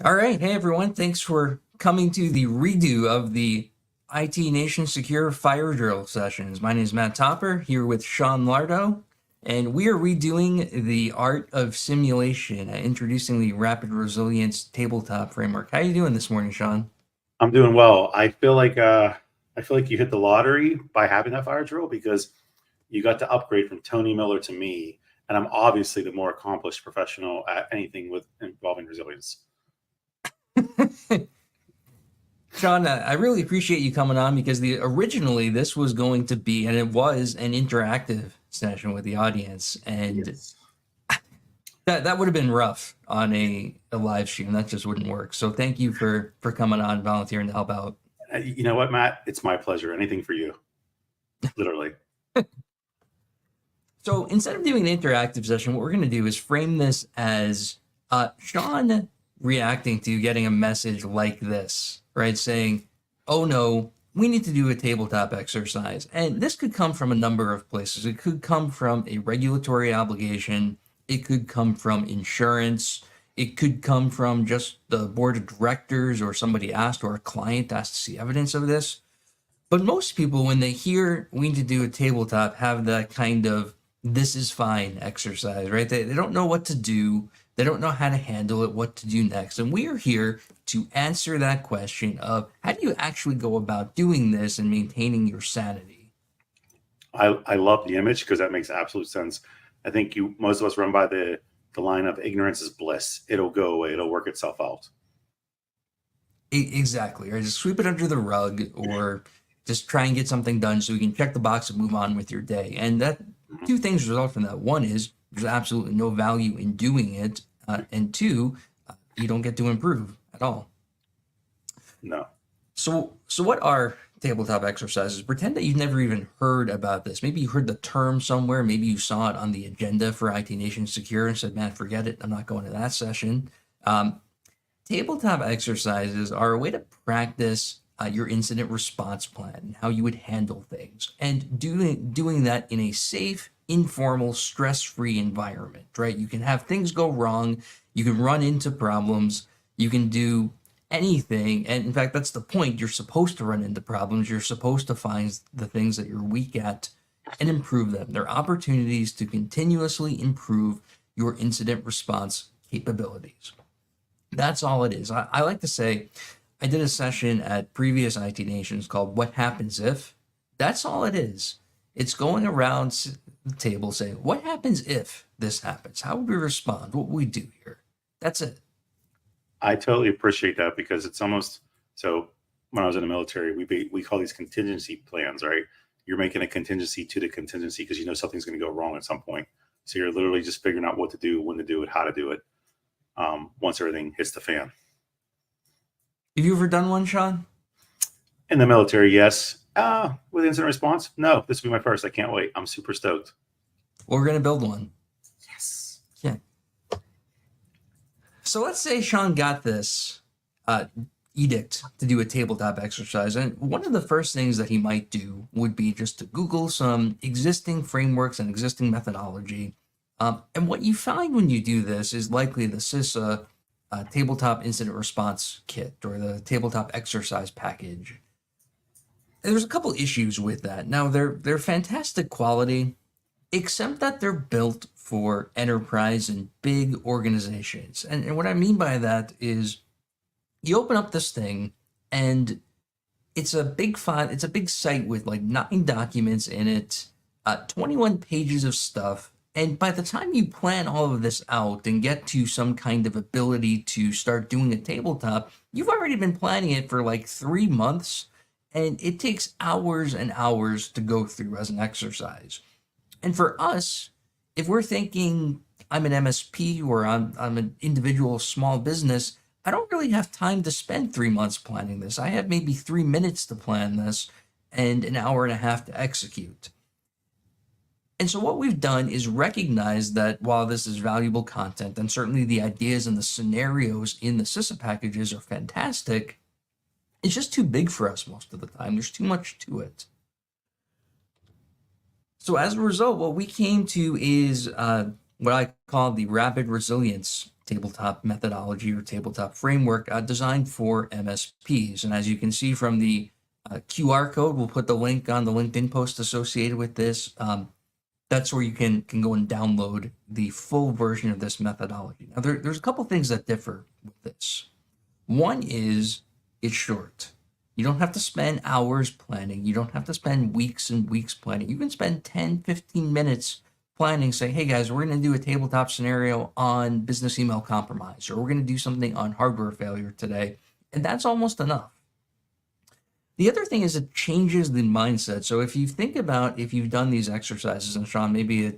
All right. Hey, everyone. Thanks for coming to the redo of the IT Nation Secure Fire Drill sessions. My name is Matt Topper, here with Sean Lardo, and we are redoing the art of simulation, introducing the Rapid Resilience tabletop framework. How are you doing this morning, Sean? I'm doing well. I feel like you hit the lottery by having that fire drill because you got to upgrade from Tony Miller to me, and I'm obviously the more accomplished professional at anything with involving resilience. Sean, I really appreciate you coming on because originally this was going to be, and it was, an interactive session with the audience, and Yes. that would have been rough on a live stream. That just wouldn't work. So thank you for coming on, volunteering to help out. You know what, Matt? It's my pleasure. Anything for you. Literally. So instead of doing an interactive session, what we're going to do is frame this as Sean reacting to getting a message like this, right? Saying, oh no, we need to do a tabletop exercise. And this could come from a number of places. It could come from a regulatory obligation. It could come from insurance. It could come from just the board of directors or somebody asked or a client asked to see evidence of this. But most people, when they hear we need to do a tabletop, have that kind of this is fine exercise, right? They don't know what to do. They don't know how to handle it, what to do next. And we are here to answer that question of how do you actually go about doing this and maintaining your sanity? I love the image because that makes absolute sense. I think most of us run by the line of ignorance is bliss. It'll go away. It'll work itself out. Exactly, right? Just sweep it under the rug or just try and get something done so you can check the box and move on with your day. And that two things result from that. One is there's absolutely no value in doing it. And two, you don't get to improve at all. No. So what are tabletop exercises? Pretend that you've never even heard about this. Maybe you heard the term somewhere. Maybe you saw it on the agenda for IT Nation Secure and said, man, forget it. I'm not going to that session. Tabletop exercises are a way to practice your incident response plan, how you would handle things, and doing that in a safe, informal, stress-free environment, right? You can have things go wrong, you can run into problems, you can do anything, and in fact, that's the point. You're supposed to run into problems, you're supposed to find the things that you're weak at and improve them. They're opportunities to continuously improve your incident response capabilities. That's all it is. I like to say, I did a session at previous IT Nations called What Happens If? That's all it is. It's going around the table saying, what happens if this happens? How would we respond? What would we do here? That's it. I totally appreciate that because it's almost so when I was in the military, we call these contingency plans, right? You're making a contingency to the contingency because you know something's going to go wrong at some point. So you're literally just figuring out what to do, when to do it, how to do it once everything hits the fan. Have you ever done one, Sean? In the military, yes. With incident response, no. This will be my first. I can't wait. I'm super stoked. Well, we're going to build one. Yes. Yeah. So let's say Sean got this edict to do a tabletop exercise. And one of the first things that he might do would be just to Google some existing frameworks and existing methodology. And what you find when you do this is likely the CISA tabletop incident response kit or the tabletop exercise package. And there's a couple issues with that. Now, they're fantastic quality, except that they're built for enterprise and big organizations. And what I mean by that is you open up this thing and it's a big file. It's a big site with like 9 documents in it, 21 pages of stuff. And by the time you plan all of this out and get to some kind of ability to start doing a tabletop, you've already been planning it for like 3 months, and it takes hours and hours to go through as an exercise. And for us, if we're thinking I'm an MSP or I'm an individual small business, I don't really have time to spend 3 months planning this. I have maybe 3 minutes to plan this and an hour and a half to execute. And so what we've done is recognize that while this is valuable content, and certainly the ideas and the scenarios in the CISA packages are fantastic, it's just too big for us most of the time. There's too much to it. So as a result, what we came to is what I call the Rapid Resilience tabletop methodology or tabletop framework designed for MSPs. And as you can see from the QR code, we'll put the link on the LinkedIn post associated with this. That's where you can go and download the full version of this methodology. Now, there's a couple things that differ with this. One is it's short. You don't have to spend hours planning. You don't have to spend weeks and weeks planning. You can spend 10, 15 minutes planning, say, hey guys, we're going to do a tabletop scenario on business email compromise, or we're going to do something on hardware failure today. And that's almost enough. The other thing is it changes the mindset. So if you think about, if you've done these exercises, and Sean, maybe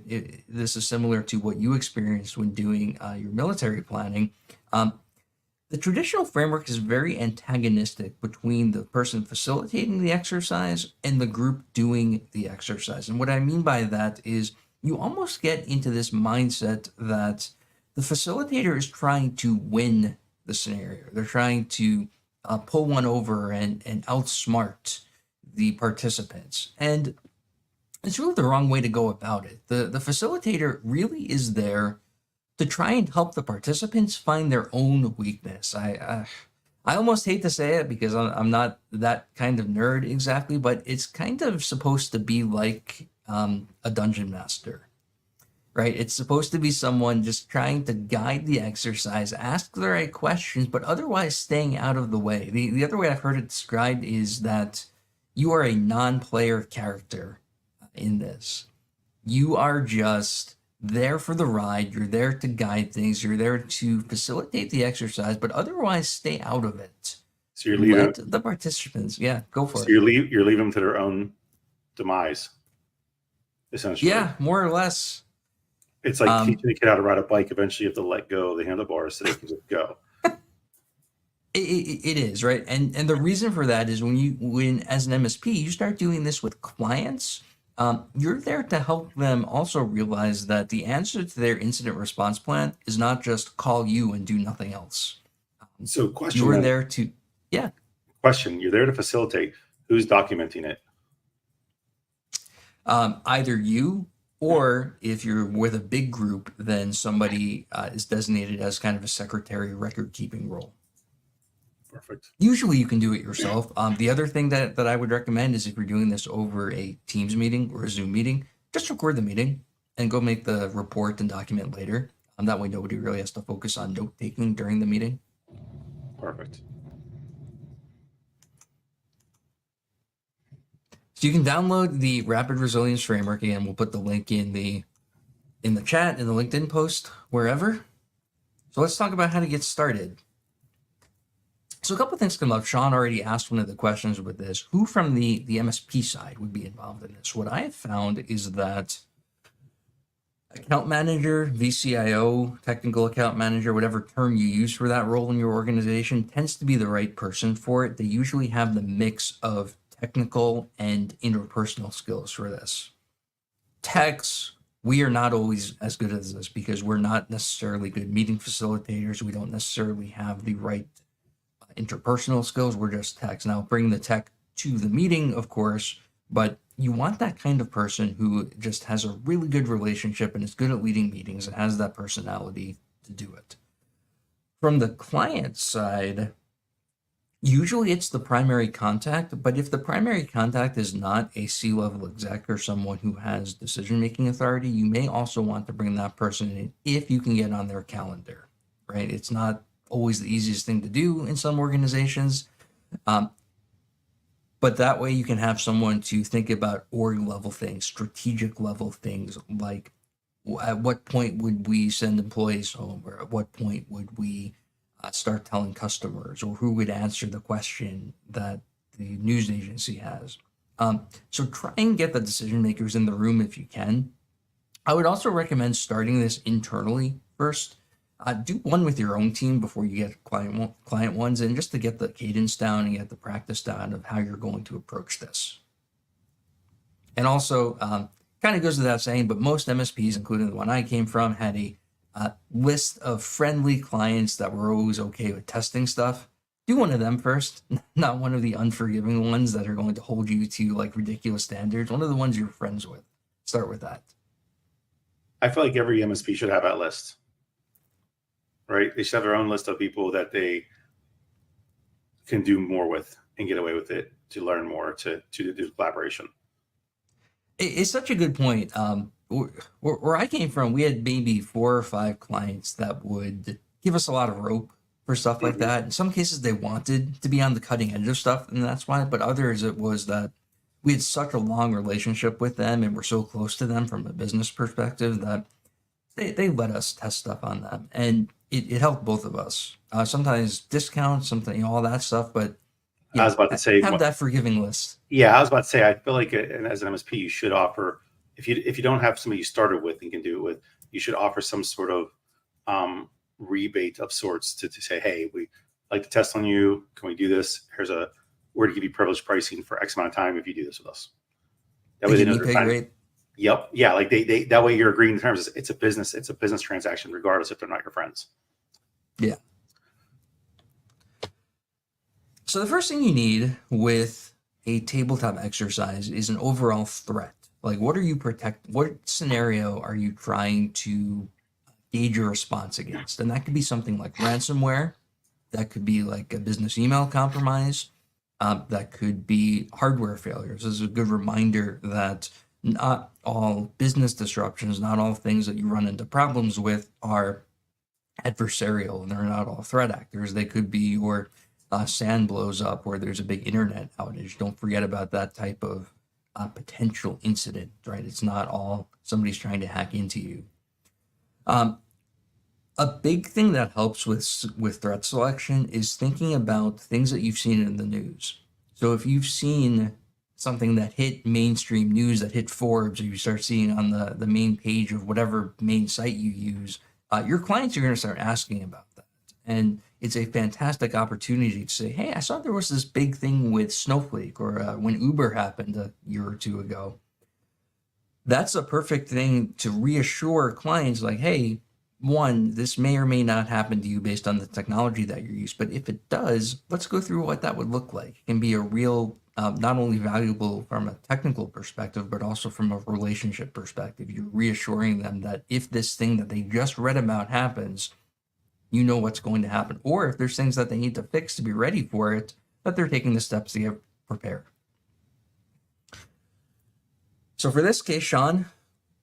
this is similar to what you experienced when doing your military planning. The traditional framework is very antagonistic between the person facilitating the exercise and the group doing the exercise. And what I mean by that is you almost get into this mindset that the facilitator is trying to win the scenario. They're trying to pull one over and outsmart the participants. And it's really the wrong way to go about it. The facilitator really is there to try and help the participants find their own weakness. I almost hate to say it because I'm not that kind of nerd exactly, but it's kind of supposed to be like a dungeon master, right? It's supposed to be someone just trying to guide the exercise, ask the right questions, but otherwise staying out of the way. The other way I've heard it described is that you are a non-player character in this. You are just there for the ride. You're there to guide things. You're there to facilitate the exercise, but otherwise stay out of it. So you're leaving Let the participants, go for it. you're leaving them to their own demise, essentially. Yeah, more or less. It's like teaching a kid how to ride a bike. Eventually, you have to let go of the handlebars so they can just go. It is, right? And the reason for that is when as an MSP, you start doing this with clients, you're there to help them also realize that the answer to their incident response plan is not just call you and do nothing else. So question. You're there to, Question. You're there to facilitate. Who's documenting it? either you or if you're with a big group, then somebody is designated as kind of a secretary record keeping role. Perfect. Usually you can do it yourself. The other thing that I would recommend is if you're doing this over a Teams meeting or a Zoom meeting, just record the meeting and go make the report and document later. That way nobody really has to focus on note taking during the meeting. Perfect. So you can download the Rapid Resilience Framework, and we'll put the link in the chat, in the LinkedIn post, wherever. So let's talk about how to get started. So a couple of things come up. Sean already asked one of the questions with this. Who from the MSP side would be involved in this? What I have found is that account manager, VCIO, technical account manager, whatever term you use for that role in your organization, tends to be the right person for it. They usually have the mix of technical and interpersonal skills for this. Techs, we are not always as good as this because we're not necessarily good meeting facilitators. We don't necessarily have the right interpersonal skills. We're just techs. Now, bring the tech to the meeting, of course, but you want that kind of person who just has a really good relationship and is good at leading meetings and has that personality to do it. From the client side, usually it's the primary contact, but if the primary contact is not a C-level exec or someone who has decision-making authority, you may also want to bring that person in if you can get on their calendar, right? It's not always the easiest thing to do in some organizations, but that way you can have someone to think about org level things, strategic level things, like at what point would we send employees home, or at what point would we start telling customers, or who would answer the question that the news agency has. So try and get the decision makers in the room if you can. I would also recommend starting this internally first. Do one with your own team before you get client ones, and just to get the cadence down and get the practice down of how you're going to approach this. And also, kind of goes without saying, but most MSPs, including the one I came from, had a list of friendly clients that were always okay with testing stuff. Do one of them first, not one of the unforgiving ones that are going to hold you to like ridiculous standards. One of the ones you're friends with. Start with that. I feel like every MSP should have that list. right? They should have their own list of people that they can do more with and get away with it, to learn more, to do collaboration. It's such a good point. Where I came from, we had maybe 4 or 5 clients that would give us a lot of rope for stuff like that. In some cases, they wanted to be on the cutting edge of stuff, and that's why. But others, it was that we had such a long relationship with them, and we're so close to them from a business perspective that they let us test stuff on them, and it helped both of us. Sometimes discounts, something, all that stuff, but I was about to say, have that forgiving list. Yeah, I was about to say, I feel like as an MSP, you should offer, if you don't have somebody you started with and can do it with, you should offer some sort of rebate of sorts to say, hey, we like to test on you. Can we do this? We're to give you privileged pricing for X amount of time if you do this with us. That way they know they're fine. Yep. Yeah. Like they that way you're agreeing in terms of it's a business transaction, regardless if they're not your friends. Yeah. So the first thing you need with a tabletop exercise is an overall threat. Like, what scenario are you trying to gauge your response against? And that could be something like ransomware. That could be like a business email compromise. That could be hardware failures. This is a good reminder that not all business disruptions, not all things that you run into problems with are adversarial, and they're not all threat actors. They could be your SAN blows up or there's a big internet outage. Don't forget about that type of potential incident, right? It's not all somebody's trying to hack into you. A big thing that helps with threat selection is thinking about things that you've seen in the news. So if you've seen something that hit mainstream news, that hit Forbes, or you start seeing on the main page of whatever main site you use, your clients are going to start asking about that. And it's a fantastic opportunity to say, hey, I saw there was this big thing with Snowflake, or when Uber happened a year or two ago. That's a perfect thing to reassure clients, like, hey, one, this may or may not happen to you based on the technology that you use, but if it does, let's go through what that would look like. It can be a real, not only valuable from a technical perspective, but also from a relationship perspective. You're reassuring them that if this thing that they just read about happens, you know what's going to happen. Or if there's things that they need to fix to be ready for it, that they're taking the steps to get prepared. So for this case, Sean,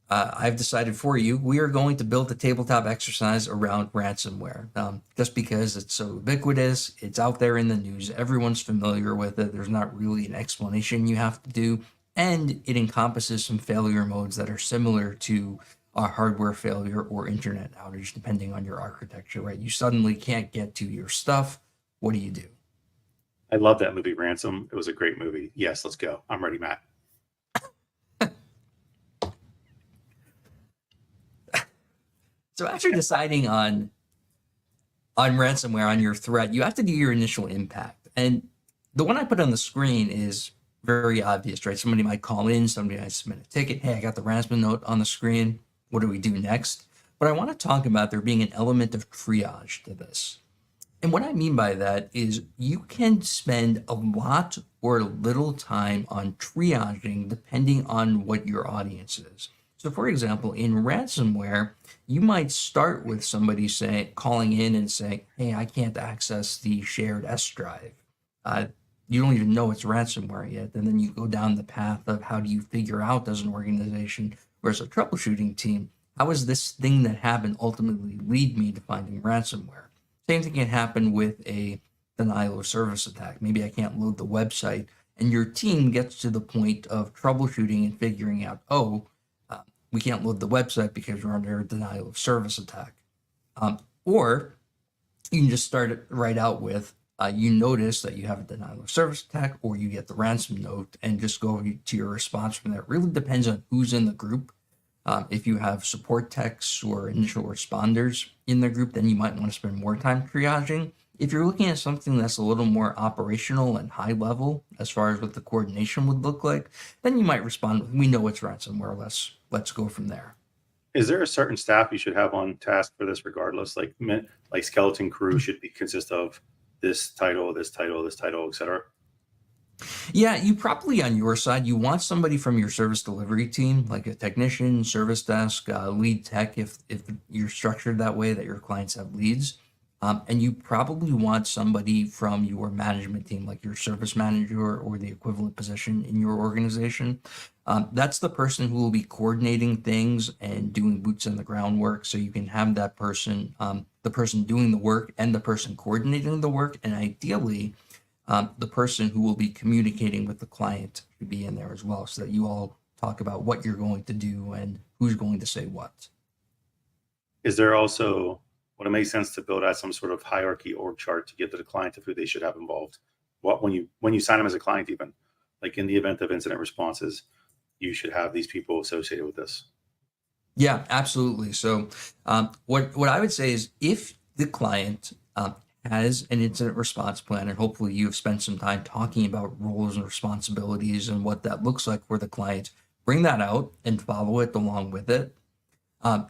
I've decided for you, we are going to build a tabletop exercise around ransomware. Just because it's so ubiquitous, it's out there in the news, everyone's familiar with it, there's not really an explanation you have to do, and it encompasses some failure modes that are similar to a hardware failure or internet outage, depending on your architecture, right? You suddenly can't get to your stuff. What do you do? I love that movie, Ransom. It was a great movie. Yes, let's go. I'm ready, Matt. So after deciding on ransomware, on your threat, you have to do your initial impact. And the one I put on the screen is very obvious, right? Somebody might call in, somebody might submit a ticket. Hey, I got the ransom note on the screen. What do we do next? But I want to talk about there being an element of triage to this. And what I mean by that is you can spend a lot or little time on triaging depending on what your audience is. So for example, in ransomware, you might start with somebody calling in and saying, hey, I can't access the shared S drive. You don't even know it's ransomware yet. And then you go down the path of how do you figure out as an organization or as a troubleshooting team, how is this thing that happened ultimately lead me to finding ransomware? Same thing can happen with a denial of service attack. Maybe I can't load the website, and your team gets to the point of troubleshooting and figuring out, we can't load the website because we're under a denial of service attack. Or you can just start it right out with, you notice that you have a denial of service attack, or you get the ransom note and just go to your response from there. It really depends on who's in the group. If you have support techs or initial responders in the group, then you might want to spend more time triaging. If you're looking at something that's a little more operational and high level, as far as what the coordination would look like, then you might respond with, we know it's ransomware, let's go from there. Is there a certain staff you should have on task for this regardless? Like skeleton crew should consist of this title, et cetera? Yeah, you probably on your side, you want somebody from your service delivery team, like a technician, service desk, lead tech, if you're structured that way that your clients have leads. And you probably want somebody from your management team, like your service manager or the equivalent position in your organization. That's the person who will be coordinating things and doing boots on the ground work. So you can have that person, the person doing the work and the person coordinating the work, and ideally, the person who will be communicating with the client should be in there as well, so that you all talk about what you're going to do and who's going to say what. Is there also, would it make sense to build out some sort of hierarchy org chart to give to the client of who they should have involved? What, when you sign them as a client, even like in the event of incident responses, you should have these people associated with this. Yeah, absolutely. So what I would say is, if the client has an incident response plan, and hopefully you've spent some time talking about roles and responsibilities and what that looks like for the client, bring that out and follow it along with it.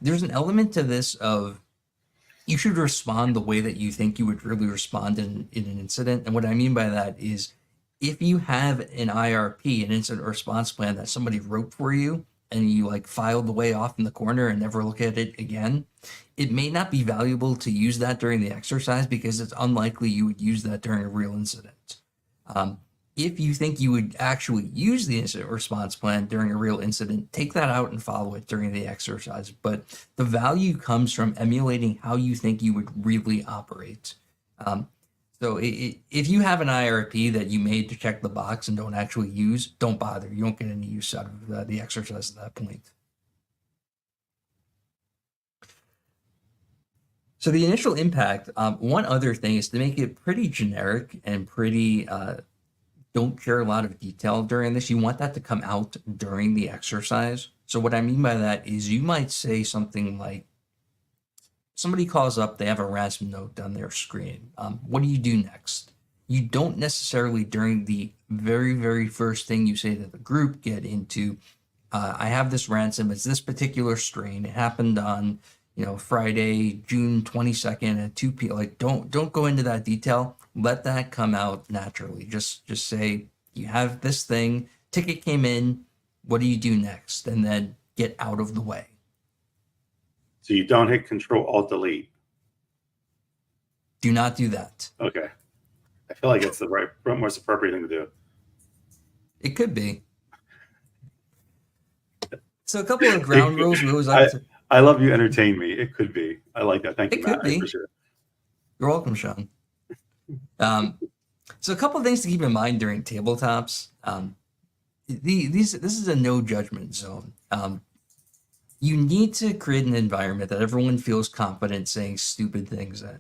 There's an element to this of, you should respond the way that you think you would really respond in an incident. And what I mean by that is, if you have an IRP, an incident response plan that somebody wrote for you, and you like filed away off in the corner and never look at it again, it may not be valuable to use that during the exercise, because it's unlikely you would use that during a real incident. If you think you would actually use the incident response plan during a real incident, take that out and follow it during the exercise. But the value comes from emulating how you think you would really operate. So if you have an IRP that you made to check the box and don't actually use, don't bother. You don't get any use out of the exercise at that point. So the initial impact, one other thing is to make it pretty generic and pretty, don't share a lot of detail during this. You want that to come out during the exercise. So what I mean by that is, you might say something like, somebody calls up, they have a ransom note on their screen. What do you do next? You don't necessarily, during the very, very first thing you say to the group, get into, I have this ransom, it's this particular strain. It happened on, Friday, June 22nd at 2 p.m. Like, don't go into that detail. Let that come out naturally. Just say, you have this thing, ticket came in, what do you do next? And then get out of the way. So you don't hit Control-Alt-Delete. Do not do that. Okay. I feel like it's the most appropriate thing to do. It could be. So a couple of ground rules we always like to... I love you entertain me. It could be. I like that. Thank you, Matt. I appreciate it. You're welcome, Sean. So a couple of things to keep in mind during tabletops. This is a no judgment zone. You need to create an environment that everyone feels confident saying stupid things in.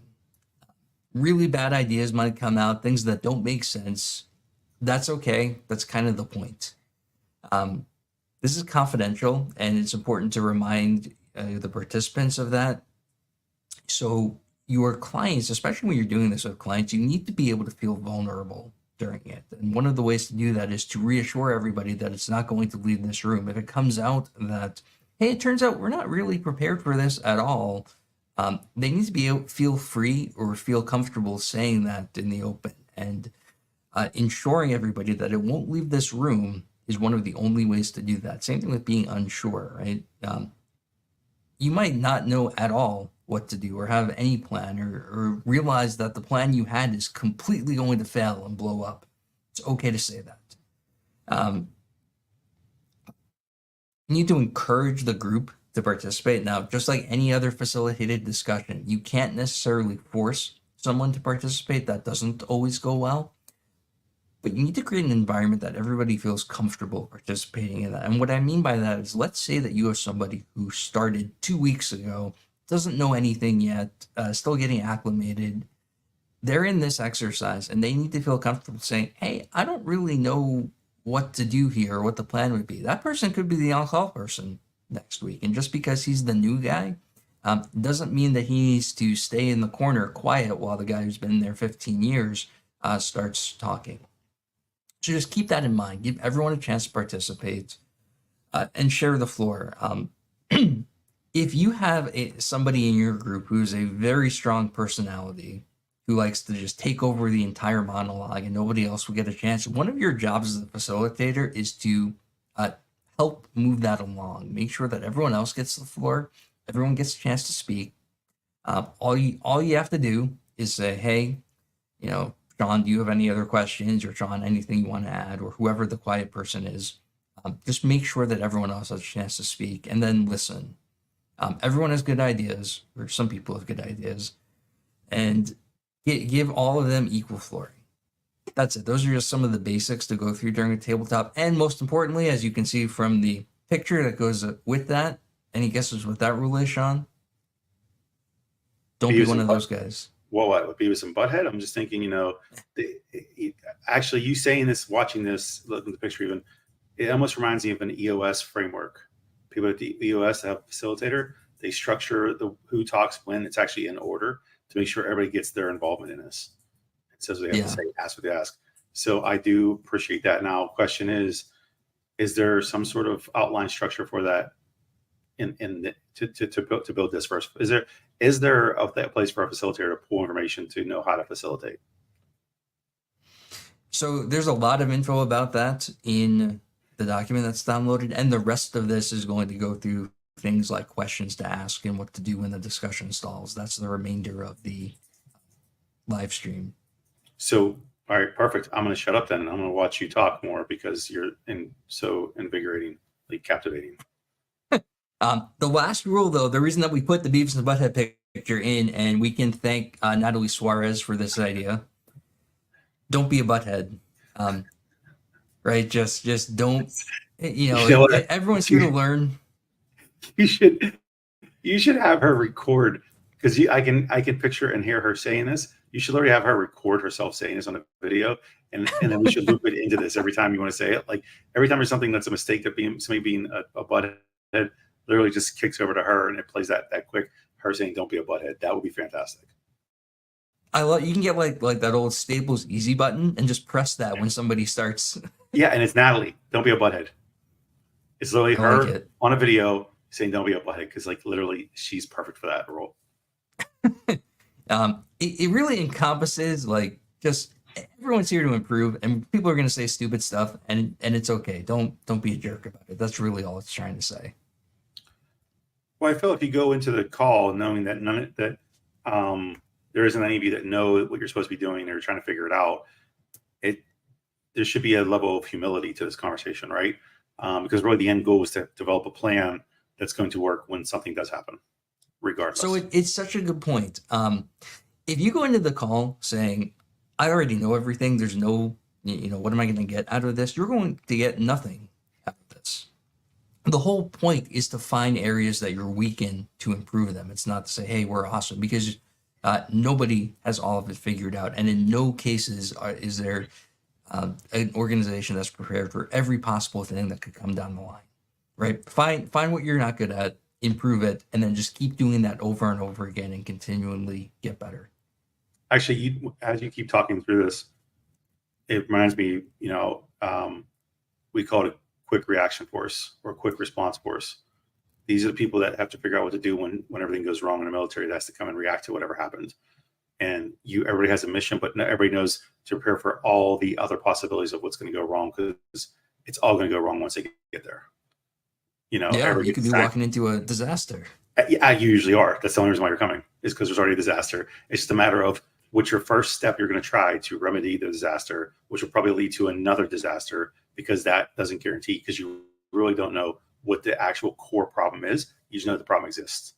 Really bad ideas might come out, things that don't make sense. That's okay. That's kind of the point. This is confidential, and it's important to remind the participants of that. So your clients, especially when you're doing this with clients, you need to be able to feel vulnerable during it. And one of the ways to do that is to reassure everybody that it's not going to leave this room. If it comes out that, hey, it turns out we're not really prepared for this at all, they need to be able to feel free or feel comfortable saying that in the open. And ensuring everybody that it won't leave this room is one of the only ways to do that. Same thing with being unsure, right? You might not know at all what to do or have any plan, or realize that the plan you had is completely going to fail and blow up. It's okay to say that. You need to encourage the group to participate. Now, just like any other facilitated discussion, you can't necessarily force someone to participate. That doesn't always go well. But you need to create an environment that everybody feels comfortable participating in that. And what I mean by that is, let's say that you have somebody who started 2 weeks ago, doesn't know anything yet, still getting acclimated. They're in this exercise and they need to feel comfortable saying, hey, I don't really know what to do here or what the plan would be. That person could be the on-call person next week. And just because he's the new guy, doesn't mean that he needs to stay in the corner quiet while the guy who's been there 15 years starts talking. So just keep that in mind. Give everyone a chance to participate and share the floor. If you have somebody in your group who's a very strong personality, who likes to just take over the entire monologue and nobody else will get a chance. One of your jobs as a facilitator is to help move that along. Make sure that everyone else gets the floor, everyone gets a chance to speak. All you have to do is say, hey, Sean, do you have any other questions? Or Sean, anything you want to add? Or whoever the quiet person is. Just make sure that everyone else has a chance to speak and then listen. Everyone has good ideas, or some people have good ideas, and give all of them equal flooring. That's it. Those are just some of the basics to go through during a tabletop. And most importantly, as you can see from the picture that goes with that, any guesses what that rule is, Sean? Don't be one of those guys. Well, what, with Beavis and Butthead? I'm just thinking, actually, you saying this, watching this, looking at the picture even, it almost reminds me of an EOS framework. People at the EOS have a facilitator. They structure the who talks when. It's actually in order to make sure everybody gets their involvement in this. It says they have to say, ask what they ask. So I do appreciate that. Now, question is there some sort of outline structure for that to build this first? Is there a place for a facilitator to pull information to know how to facilitate? So there's a lot of info about that in the document that's downloaded, and the rest of this is going to go through things like questions to ask and what to do when the discussion stalls. That's the remainder of the live stream. So, all right, perfect. I'm going to shut up then. I'm going to watch you talk more because you're so invigoratingly captivating. The last rule, though, the reason that we put the Beavis and Butthead picture in, and we can thank Natalie Suarez for this idea. Don't be a butthead. Right? Just don't. Everyone's here to learn. You should have her record, because I can picture and hear her saying this. You should literally have her record herself saying this on a video, and then we should loop it into this every time you want to say it. Like every time there's something that's a mistake, that somebody being a butthead, literally just kicks over to her and it plays that quick, her saying "Don't be a butthead." That would be fantastic. You can get like that old Staples easy button and just press that when somebody starts. Yeah, and it's Natalie. Don't be a butthead. It's literally her on a video saying "Don't be a butthead," because literally she's perfect for that role. It really encompasses just everyone's here to improve, and people are going to say stupid stuff, and it's okay. Don't be a jerk about it. That's really all it's trying to say. Well, I feel if you go into the call knowing that there isn't any of you that know what you're supposed to be doing, or trying to figure it out, there should be a level of humility to this conversation, right? Because really the end goal is to develop a plan that's going to work when something does happen, regardless. So it's such a good point. If you go into the call saying, I already know everything, there's no, what am I going to get out of this? You're going to get nothing out of this. The whole point is to find areas that you're weak in to improve them. It's not to say, hey, we're awesome, because nobody has all of it figured out. And in no cases is there an organization that's prepared for every possible thing that could come down the line, right? Find what you're not good at, improve it, and then just keep doing that over and over again and continually get better. Actually, as you keep talking through this, it reminds me, we call it a quick reaction force or quick response force. These are the people that have to figure out what to do when everything goes wrong in the military. That has to come and react to whatever happens. And everybody has a mission, but not everybody knows to prepare for all the other possibilities of what's going to go wrong, because it's all going to go wrong once they get there. You could be walking into a disaster. Yeah, you usually are. That's the only reason why you're coming, is because there's already a disaster. It's just a matter of what's your first step you're going to try to remedy the disaster, which will probably lead to another disaster, because that doesn't guarantee, because you really don't know what the actual core problem is. You just know the problem exists.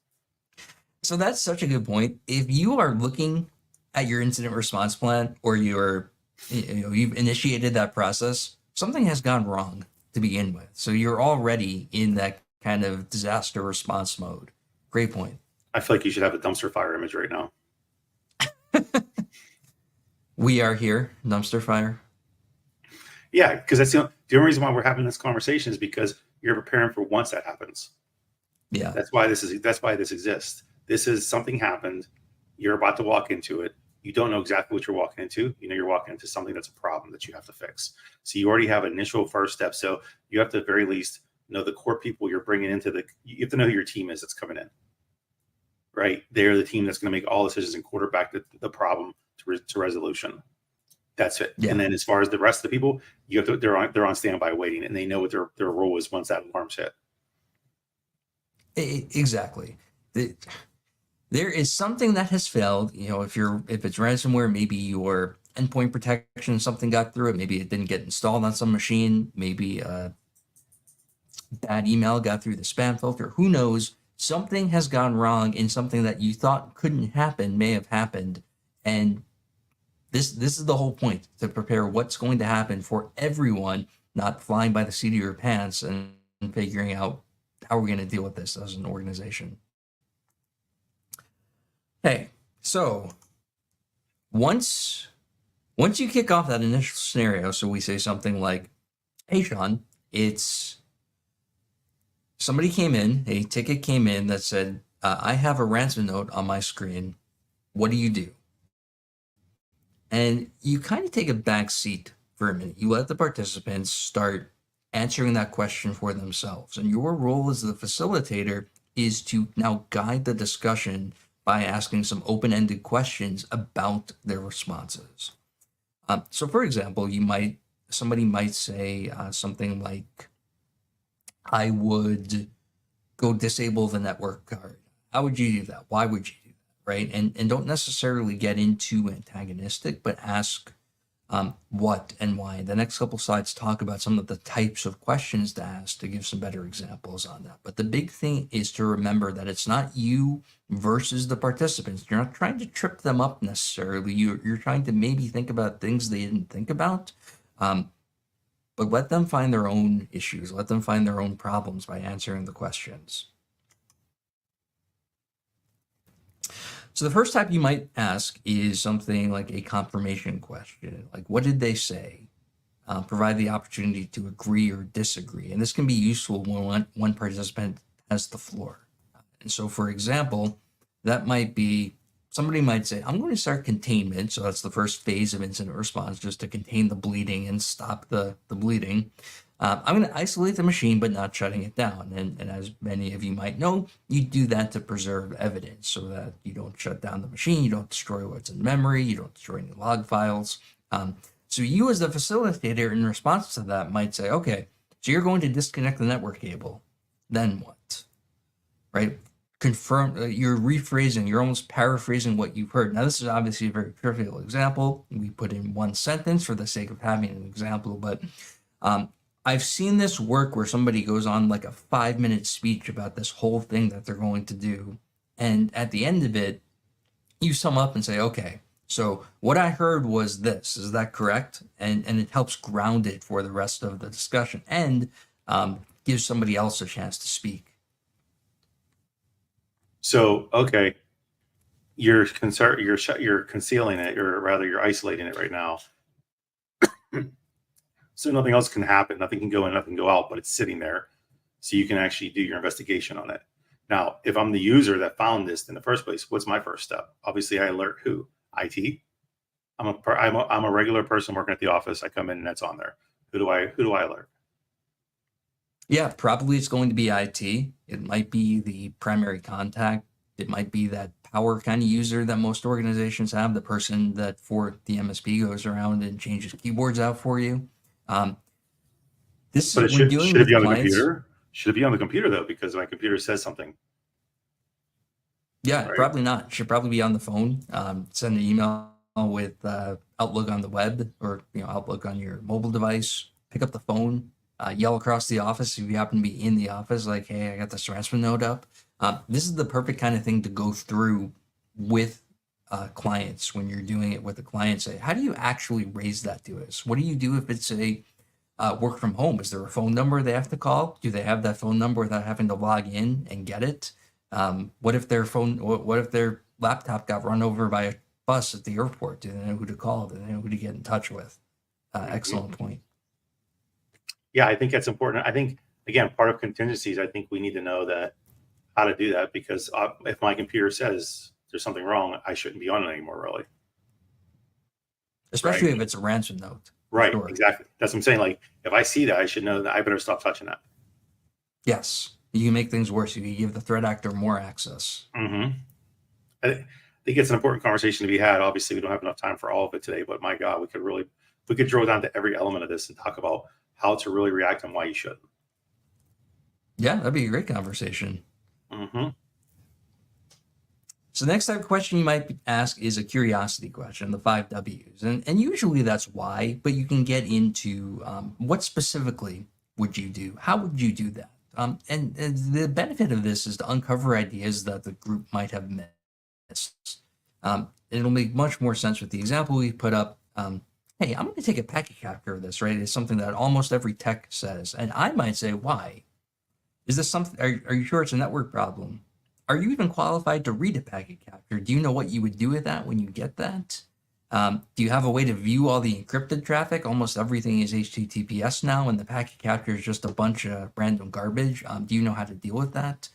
So that's such a good point. If you are looking at your incident response plan, or you've initiated that process, something has gone wrong to begin with. So you're already in that kind of disaster response mode. Great point. I feel like you should have a dumpster fire image right now. We are here, dumpster fire. Yeah, because that's the only reason why we're having this conversation, is because you're preparing for once that happens. Yeah, that's why this exists. This is something happened. You're about to walk into it. You don't know exactly what you're walking into. You're walking into something that's a problem that you have to fix. So you already have initial first step. So you have to at the very least know the core people you're bringing into you have to know who your team is that's coming in, right? They're the team that's going to make all decisions and quarterback the problem to resolution. That's it. Yeah. And then as far as the rest of the people, you have to, they're on standby waiting, and they know what their role is once that alarm's hit. Exactly. There is something that has failed. You know, if it's ransomware, maybe your endpoint protection, something got through it. Maybe it didn't get installed on some machine. Maybe a bad email got through the spam filter. Who knows? Something has gone wrong, and something that you thought couldn't happen may have happened. And this is the whole point, to prepare what's going to happen for everyone, not flying by the seat of your pants and figuring out how we're going to deal with this as an organization. Hey, so once you kick off that initial scenario, so we say something like, hey, Sean, it's somebody came in, a ticket came in that said, I have a ransom note on my screen. What do you do? And you kind of take a back seat for a minute. You let the participants start answering that question for themselves. And your role as the facilitator is to now guide the discussion by asking some open-ended questions about their responses. So for example, somebody might say something like, I would go disable the network card. How would you do that? Why would you do that? Right? And don't necessarily get into antagonistic, but ask what and why. The next couple slides talk about some of the types of questions to ask to give some better examples on that. But the big thing is to remember that it's not you versus the participants. You're not trying to trip them up necessarily. You're trying to maybe think about things they didn't think about. But let them find their own issues. Let them find their own problems by answering the questions. So the first type you might ask is something like a confirmation question. Like, what did they say? Provide the opportunity to agree or disagree. And this can be useful when one participant has the floor. And so, for example, that might be, somebody might say, I'm going to start containment. So that's the first phase of incident response, just to contain the bleeding and stop the bleeding. I'm going to isolate the machine, but not shutting it down. And as many of you might know, you do that to preserve evidence so that you don't shut down the machine, you don't destroy what's in memory, you don't destroy any log files. So you as the facilitator in response to that might say, okay, so you're going to disconnect the network cable. Then what? Right? Confirm, you're rephrasing, you're almost paraphrasing what you've heard. Now, this is obviously a very trivial example. We put in one sentence for the sake of having an example, but I've seen this work where somebody goes on like a 5-minute speech about this whole thing that they're going to do. And at the end of it, you sum up and say, okay, so what I heard was this, is that correct? And it helps ground it for the rest of the discussion and gives somebody else a chance to speak. So, okay, you're concealing it, or rather you're isolating it right now. So nothing else can happen. Nothing can go in, nothing can go out, but it's sitting there. So you can actually do your investigation on it. Now, if I'm the user that found this in the first place, what's my first step? Obviously, I alert who? IT. I'm a regular person working at the office. I come in and that's on there. Who do I alert? Yeah, probably it's going to be IT. It might be the primary contact. It might be that power kind of user that most organizations have, the person that for the MSP goes around and changes keyboards out for you. But it should it be on the computer? Should it be on the computer though? Because my computer says something. Yeah, right? Probably not. It should probably be on the phone. Send an email with Outlook on the web, or Outlook on your mobile device. Pick up the phone. Yell across the office if you happen to be in the office, like, hey, I got this ransom note up. This is the perfect kind of thing to go through with clients when you're doing it with a client. Say, how do you actually raise that to us? What do you do if it's a work from home? Is there a phone number they have to call? Do they have that phone number without having to log in and get it? What if their laptop got run over by a bus at the airport? Do they know who to call? Do they know who to get in touch with? Excellent point. Yeah, I think that's important. I think, again, part of contingencies, I think we need to know that how to do that, because if my computer says there's something wrong, I shouldn't be on it anymore, really. Especially if it's a ransom note. Right, Sure. Exactly. That's what I'm saying. Like, if I see that, I should know that I better stop touching that. Yes, you can make things worse. You can give the threat actor more access. Mm-hmm. The think it's an important conversation to be had. Obviously, we don't have enough time for all of it today, but my God, we could drill down to every element of this and talk about how to really react and why you shouldn't. Yeah, that'd be a great conversation. Mm-hmm. So the next type of question you might ask is a curiosity question, the 5 Ws. And usually that's why, but you can get into what specifically would you do? How would you do that? And the benefit of this is to uncover ideas that the group might have missed. It'll make much more sense with the example we put up. Hey, I'm going to take a packet capture of this, right? It's something that almost every tech says. And I might say, why? Is this something, are you sure it's a network problem? Are you even qualified to read a packet capture? Do you know what you would do with that when you get that? Do you have a way to view all the encrypted traffic? Almost everything is HTTPS now, and the packet capture is just a bunch of random garbage. Do you know how to deal with that?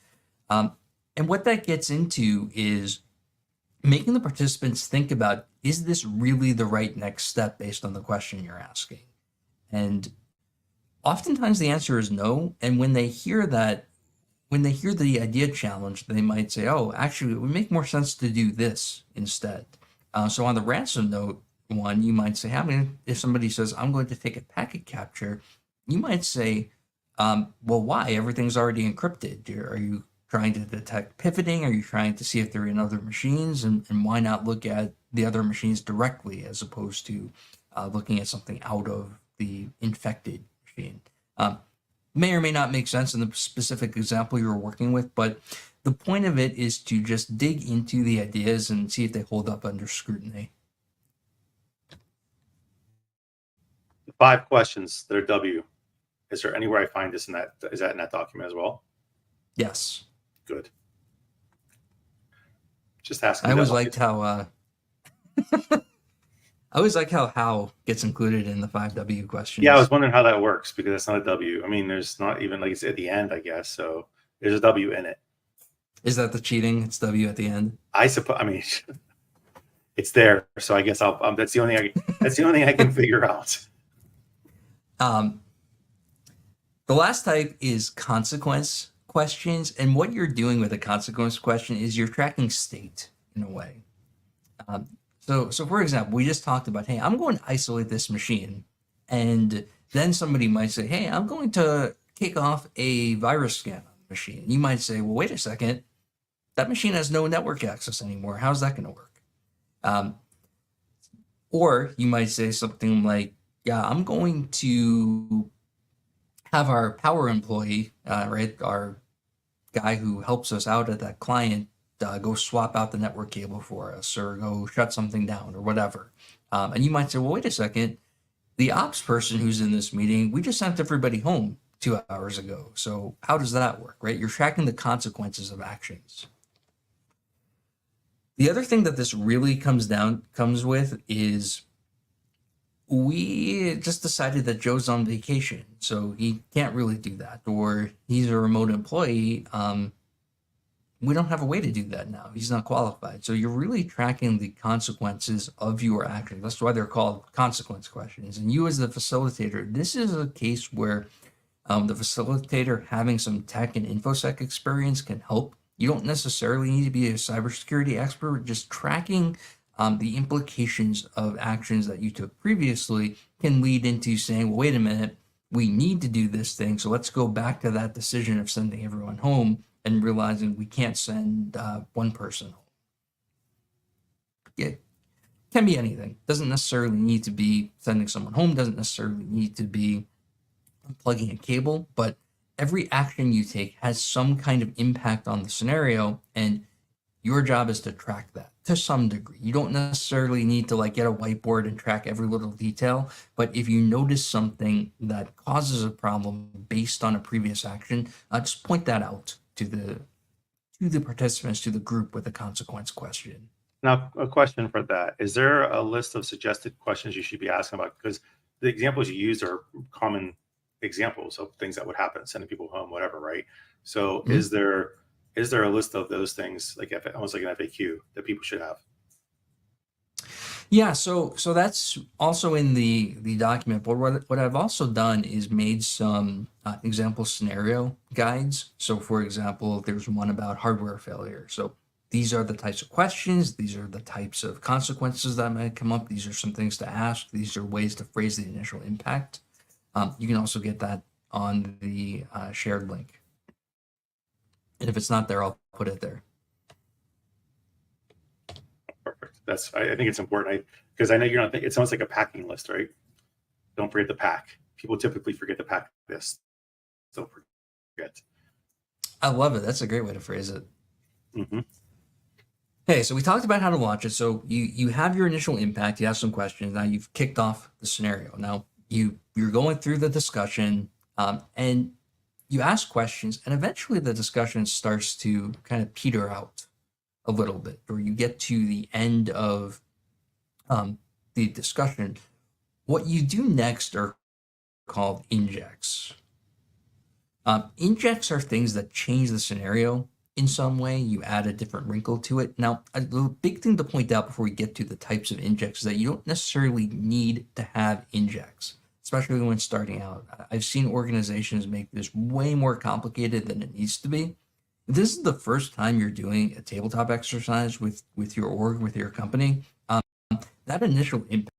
And what that gets into is making the participants think about, is this really the right next step based on the question you're asking? And oftentimes the answer is no. And when they hear that, when they hear the idea challenge, they might say, oh, actually, it would make more sense to do this instead. So on the ransom note one, you might say, if somebody says, I'm going to take a packet capture, you might say, well, why? Everything's already encrypted. Are you trying to detect pivoting? Are you trying to see if they're in other machines? And why not look at the other machines directly as opposed to looking at something out of the infected machine? May or may not make sense in the specific example you're working with, but the point of it is to just dig into the ideas and see if they hold up under scrutiny. 5 questions that are W. Is there anywhere I find this in that? Is that in that document as well? Yes. Good. Just asking. I always liked how I always like how gets included in the 5 W questions. Yeah, I was wondering how that works because it's not a W. I mean, there's not even like it's at the end, I guess. So there's a W in it. Is that the cheating? It's W at the end. I suppose. I mean, it's there. So I guess I'll. That's the only thing. That's the only thing I can figure out. The last type is consequence questions, and what you're doing with a consequence question is you're tracking state in a way. So for example, we just talked about, hey, I'm going to isolate this machine. And then somebody might say, hey, I'm going to kick off a virus scan on the machine. You might say, well, wait a second. That machine has no network access anymore. How's that going to work? Or you might say something like, yeah, I'm going to have our power employee, right, our guy who helps us out at that client, go swap out the network cable for us or go shut something down or whatever. And you might say, well, wait a second. The ops person who's in this meeting, we just sent everybody home 2 hours ago. So how does that work, right? You're tracking the consequences of actions. The other thing that this really comes with is we just decided that Joe's on vacation, so he can't really do that, or he's a remote employee. We don't have a way to do that now. He's not qualified. So you're really tracking the consequences of your actions. That's why they're called consequence questions. And you as the facilitator, this is a case where the facilitator having some tech and InfoSec experience can help. You don't necessarily need to be a cybersecurity expert. Just tracking the implications of actions that you took previously can lead into saying, well, wait a minute, we need to do this thing. So let's go back to that decision of sending everyone home and realizing we can't send one person home. It can be anything. Doesn't necessarily need to be sending someone home. Doesn't necessarily need to be plugging a cable. But every action you take has some kind of impact on the scenario, and your job is to track that to some degree. You don't necessarily need to get a whiteboard and track every little detail, but if you notice something that causes a problem based on a previous action, just point that out to the participants, to the group with a consequence question. Now, a question for that. Is there a list of suggested questions you should be asking about? Because the examples you used are common examples of things that would happen, sending people home, whatever, right? So is there a list of those things, like almost like an FAQ, that people should have? Yeah, so that's also in the document. But what I've also done is made some example scenario guides. So for example, there's one about hardware failure. So these are the types of questions, these are the types of consequences that might come up, these are some things to ask, these are ways to phrase the initial impact. You can also get that on the shared link. And if it's not there, I'll put it there. Perfect. I think it's important because I know you're not thinking, it's almost like a packing list, right? Don't forget the pack. People typically forget to pack this. Don't forget. I love it. That's a great way to phrase it. Mm-hmm. Hey, so we talked about how to launch it. So you have your initial impact, you have some questions. Now you've kicked off the scenario. Now you're going through the discussion, and you ask questions, and eventually the discussion starts to kind of peter out a little bit, or you get to the end of the discussion. What you do next are called injects. Injects are things that change the scenario in some way. You add a different wrinkle to it. Now, the big thing to point out before we get to the types of injects is that you don't necessarily need to have injects, especially when starting out. I've seen organizations make this way more complicated than it needs to be. If this is the first time you're doing a tabletop exercise with your org, with your company, that initial impact